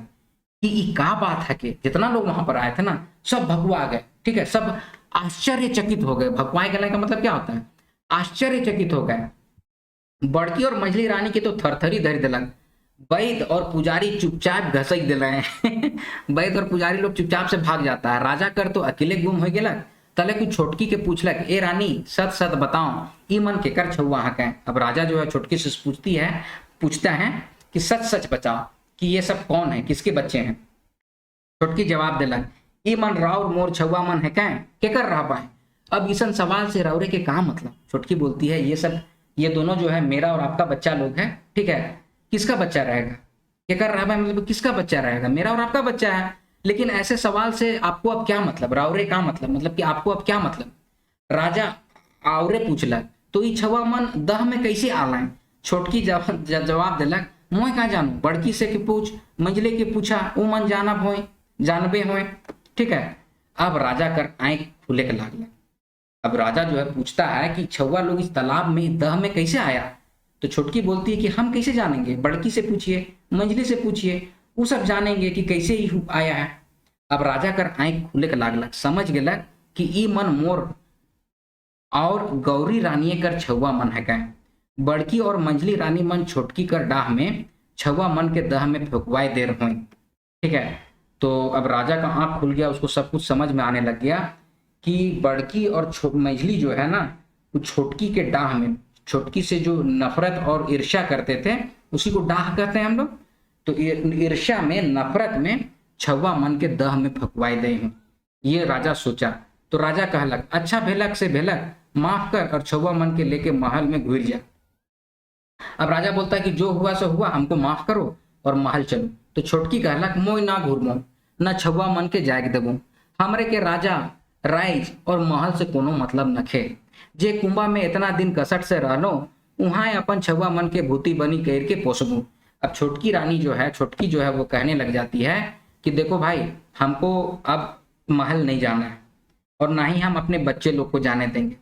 कि का बात है कि जितना लोग वहां पर आए थे ना सब भकुआ गए। ठीक है, सब आश्चर्यचकित हो गए। भकुआए गए का मतलब क्या होता है, आश्चर्यचकित हो गए। बड़की और मझली रानी की तो थरथरी धर दिलक, वैद और पुजारी चुपचाप घसक दिले। वैद और पुजारी लोग चुपचाप से भाग जाता है। राजा कर तो अकेले गुम हो गया। तले कुछ छोटकी के पूछलक, ए रानी सत सत बताओ ई मन के कर छुआ के। अब राजा जो है छोटकी से पूछता है कि सच सच बताओ कि ये सब कौन है, किसके बच्चे हैं। छोटकी जवाब दिलक, ई मन राउर मोर छुआ मन है क्या, के कर रहा पाए। अब ईसन सवाल से राउरे के कहा मतलब। छोटकी बोलती है ये सब ये दोनों जो है मेरा और आपका बच्चा लोग है, ठीक है। किसका बच्चा रहेगा? ये कर रहा है भाई, मतलब किसका बच्चा रहेगा? मेरा और आपका बच्चा है। लेकिन ऐसे सवाल से आपको अब क्या मतलब, रावरे का मतलब कि आपको अब क्या मतलब? राजा आवरे पूछलक तो ई छवा मन दह में कैसे आलाय? छोटकी जवाब दिलक, मोय का जानू, बड़की से के पूछ, मंझले के पूछा, ऊ मन जानब होय, जानबे होय, ठीक है। अब राजा कर आंख खुले के लागल। अब राजा जो है पूछता है कि छवा लोग इस तालाब में दह में कैसे आया? तो छोटकी बोलती है कि हम कैसे जानेंगे, बड़की से पूछिए, मंझली से पूछिए, वो सब जानेंगे कि कैसे ही आया है। अब राजा कर आंख खुले के लागलक, समझ गेलक कि ई मन मोर और गौरी रानी कर छुआ मन है कह। बड़की और मंझली रानी मन छोटकी कर डाह में छुआ मन के दह में फुकवाए देर हुई, ठीक है। तो अब राजा का आंख खुल गया, उसको सब कुछ समझ में आने लग गया कि बड़की और मंझली जो है ना, वो छोटकी के डाह में, छोटकी से जो नफरत और ईर्ष्या करते थे उसी को डाह कहते हैं हम लोग। तो ईर्ष्या में, नफरत में छुआ मन के दह में फुकवाए दे हूँ, ये राजा सोचा। तो राजा कहलक, अच्छा भेलक से भेलक, माफ कर और छुआ मन के लेके महल में घुर जा। अब राजा बोलता है कि जो हुआ सो हुआ, हमको माफ करो और महल चलो। तो छोटकी कहलक, मोय ना घूरमो, न छुआ मन के जाग देबो, हमरे के राजा राइज और महल से कोनो मतलब नखे। जे कुंभा में इतना दिन कसट से रहलो, वहां अपन छुआ मन के भूती बनी कर के पोसबू। अब छोटकी रानी जो है, छोटकी जो है वो कहने लग जाती है कि देखो भाई, हमको अब महल नहीं जाना है और ना ही हम अपने बच्चे लोग को जाने देंगे,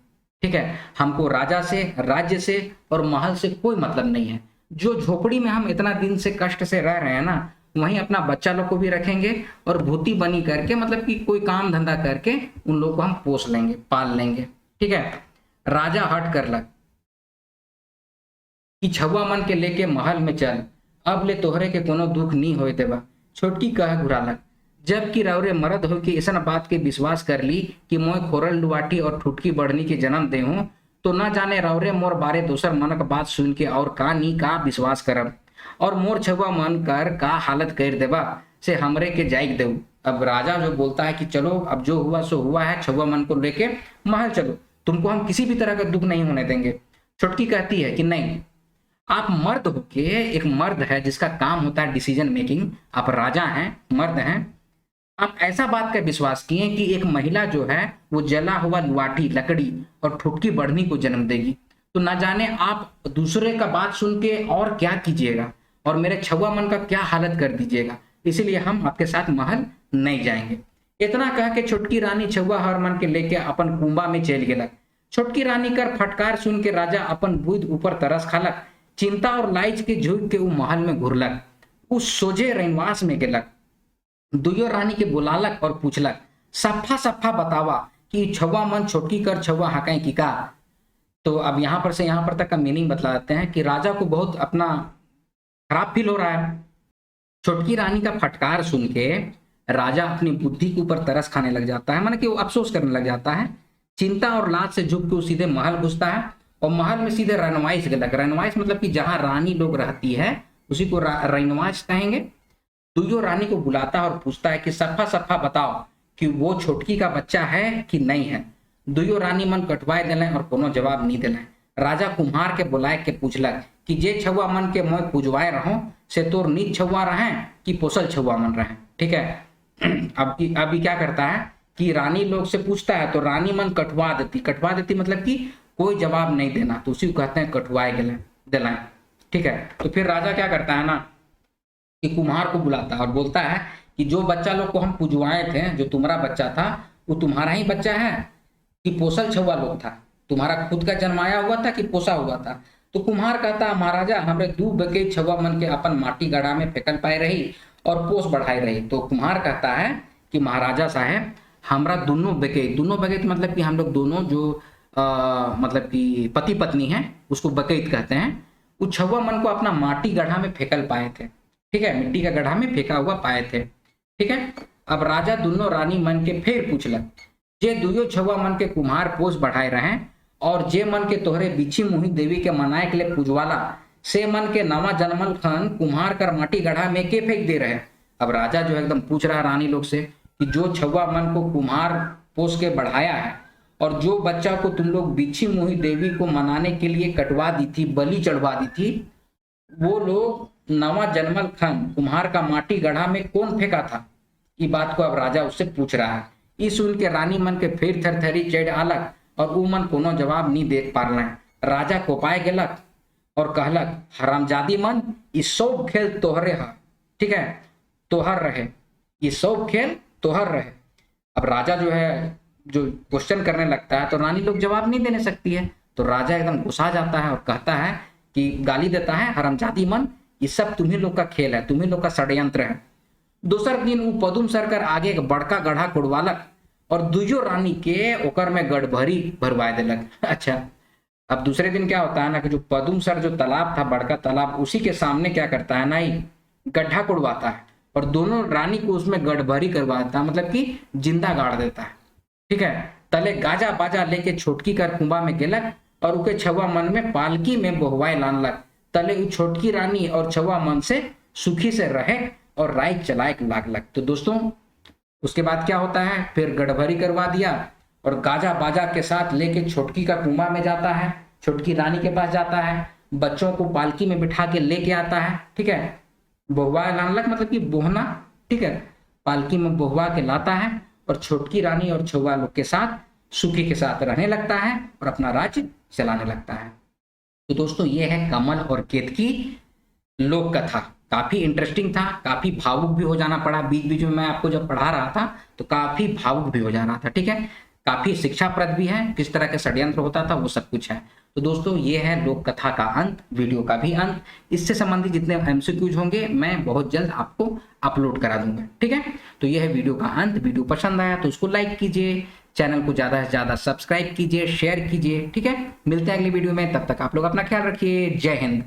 ठीक है। हमको राजा से, राज्य से और महल से कोई मतलब नहीं है। जो झोपड़ी में हम इतना दिन से कष्ट से रह रहे हैं ना, वहीं अपना बच्चा लोग को भी रखेंगे और भूती बनी करके, मतलब कि कोई काम धंधा करके उन लोग को हम पोस लेंगे, पाल लेंगे, ठीक है। राजा हट कर लग कि छुआ मन के लेके महल में चल, अब ले तोहरे के कोनो दुख नहीं होए देबा। छोटकी कह घुरालक, जबकि रौरे मर्द हो कि ऐसा बात के विश्वास कर ली कि मोय खोरल लुआटी और ठुटकी बढ़नी के जन्म दे हूं, तो न जाने रौरे मोर बारे दोसर मनक बात सुन के और का नी का विश्वास करब और मोर छुआ मन कर का हालत कर देबा से हमरे के जाइक देऊ। अब राजा जो बोलता है कि चलो, अब जो हुआ सो हुआ है, छुआ मन को लेके महल चलो, तुमको हम किसी भी तरह का दुख नहीं होने देंगे। छोटकी कहती है कि नहीं, आप मर्द होके, एक मर्द है जिसका काम होता है डिसीजन मेकिंग, आप राजा हैं, मर्द हैं, आप ऐसा बात का विश्वास किए कि एक महिला जो है वो जला हुआ लुआठी, लकड़ी और ठुटकी बढ़नी को जन्म देगी। तो ना जाने आप दूसरे का बात सुन के और क्या कीजिएगा और मेरे छुआ मन का क्या हालत कर दीजिएगा, इसीलिए हम आपके साथ महल नहीं जाएंगे। इतना कह के छोटकी रानी छुआ हर मन के लेके अपन कुंबा में चल गेलक। छोटकी रानी कर फटकार सुन के राजा अपन बुध ऊपर तरस खालक, चिंता और लाइच के झुक के वो महल में घुरलक। उस सोझे रैनवास में गेलक, दुयो रानी के बुलालक और पूछलक, सफा सफा बतावा कि छुआ मन छोटकी कर छुआ हकाई की का। तो अब यहां पर से यहां पर तक का मीनिंग बतला देते हैं कि राजा को बहुत अपना खराब फील हो रहा है। छोटकी रानी का फटकार सुन के राजा अपनी बुद्धि के ऊपर तरस खाने लग जाता है, माने कि वो अफसोस करने लग जाता है। चिंता और लाज से झुक के वो सीधे महल घुसता है और महल में सीधे रनवाइस गेलक। रनवाइस मतलब कि जहां रानी लोग रहती है उसी को रनवाइस कहेंगे। दुयो रानी को बुलाता है और पूछता है कि सफा सफा बताओ कि वो छोटकी का बच्चा है कि नहीं है। दुयो रानी मन कटवाए दिले और कोनो जवाब नहीं दिले। राजा कुम्हार के बुलाए के पूछलक कि जे छुआ मन के मोय पूजवाए रहो से तोर नीच छुआ रहे कि पोसल छुआ मन रहे, ठीक है। अभी क्या करता है कि रानी लोग से पूछता है तो रानी मन कटवा देती मतलब कि कोई जवाब नहीं देना, तो उसी को कहते हैं कटवाए दिलाए, ठीक है। तो फिर राजा क्या करता है ना कि कुम्हार को बुलाता है और बोलता है कि जो बच्चा लोग को हम पुजवाए थे, जो तुम्हारा बच्चा था, वो तुम्हारा ही बच्चा है कि पोसल छुआ लोग था, तुम्हारा खुद का जन्माया हुआ था कि पोसा हुआ था। तो कुम्हार कहता है, महाराजा हमरे दू बके छुआ मन के अपन माटी गड़ा में फेंकल पाए रही और पोस बढ़ाई रही। तो कुम्हार कहता है कि महाराजा साहेब, हमरा दोनों बकैत मतलब कि हम लोग दोनों जो मतलब कि पति पत्नी है उसको बकैत कहते हैं, वो छुआ मन को अपना माटी गढ़ा में फेंकल पाए थे, ठीक है, मिट्टी का गड्ढा में फेंका हुआ पाए थे, ठीक है। अब राजा दोनों रानी मन के फिर पूछलक, जे दुयो छुआ मन के कुम्हार पोस बढ़ाए रहे और जे मन के तोहरे बिछी मुही देवी के मनाए के लिए पूजवाला, से मन के नवा जन्मल खन कुम्हार कर माटी गड्ढा में के फेंक दे रहे। अब राजा जो एकदम पूछ रहा है रानी लोग से कि जो छुआ मन को कुम्हार पोस के बढ़ाया है और जो बच्चा को तुम लोग बिच्छी मोही देवी को मनाने के लिए कटवा दी थी, बलि चढ़वा दी थी, वो लोग नवा जन्मल खन कुम्हार का माटी गढ़ा में कौन फेंका था? ये बात को अब राजा उससे पूछ रहा है। ई सुन के रानी मन के फिर थरथरी चढ़ आलक और ऊ मन कोनो जवाब नहीं दे पारल। राजा कोपाए गेलक और कहलक, हरामजादी मन, ई सब खेल तोहरे है, ठीक है, तोहर रहे, ये सब खेल तोहर रहे। अब राजा जो है जो क्वेश्चन करने लगता है तो रानी लोग जवाब नहीं देने सकती है, तो राजा एकदम गुस्सा जाता है और कहता है कि गाली देता है, हरामजादी मन, ये सब तुम्ही लोग का खेल है, तुम्ही लोग का षड्यंत्र है। दोसर दिन वो पदुम सरकर आगे एक बड़का गड्ढा खुदवालक और दुइयो रानी के ओकर में गड़भरी भरवा देलक। अच्छा, अब दूसरे दिन क्या होता है ना कि जो पदुम सर जो तालाब था, बड़का तालाब, उसी के सामने क्या करता है ना, गड्ढा खुदवाता है और दोनों रानी को उसमें गड़भरी करवाता है, मतलब कि जिंदा गाड़ देता है, ठीक है। तले गाजा बाजा लेके छोटकी कर कुंबा में गेलक और उके छवा मन में पालकी में बोहवाए लानलक। तले उ छोटकी रानी और छवा मन से सुखी से रहे और राइट चलाए लागलक। तो दोस्तों उसके बाद क्या होता है, फिर गड़भरी करवा दिया और गाजा बाजा के साथ लेके छोटकी का कुंबा में जाता है, छोटकी रानी के पास जाता है, बच्चों को पालकी में बिठा के लेके आता है, ठीक है, बोहवा लानलक मतलब कि बोहना, ठीक है, पालकी में बोहवा के लाता है और छोटकी रानी और छुआ लोग के साथ सुखी के साथ रहने लगता है और अपना राज्य चलाने लगता है। तो दोस्तों ये है कमल और केतकी लोक कथा। काफी इंटरेस्टिंग था, काफी भावुक भी हो जाना पड़ा, बीच बीच में मैं आपको जब पढ़ा रहा था तो काफी भावुक भी हो जा रहा था, ठीक है। काफी शिक्षाप्रद भी है, किस तरह के षड्यंत्र होता था वो सब कुछ है। तो दोस्तों ये है लोक कथा का अंत, वीडियो का भी अंत। इससे संबंधित जितने एमसीक्यूज होंगे मैं बहुत जल्द आपको अपलोड करा दूंगा, ठीक है। तो ये है वीडियो का अंत। वीडियो पसंद आया तो उसको लाइक कीजिए, चैनल को ज्यादा से ज्यादा सब्सक्राइब कीजिए, शेयर कीजिए, ठीक है। मिलते हैं अगली वीडियो में, तब तक आप लोग अपना ख्याल रखिए। जय हिंद।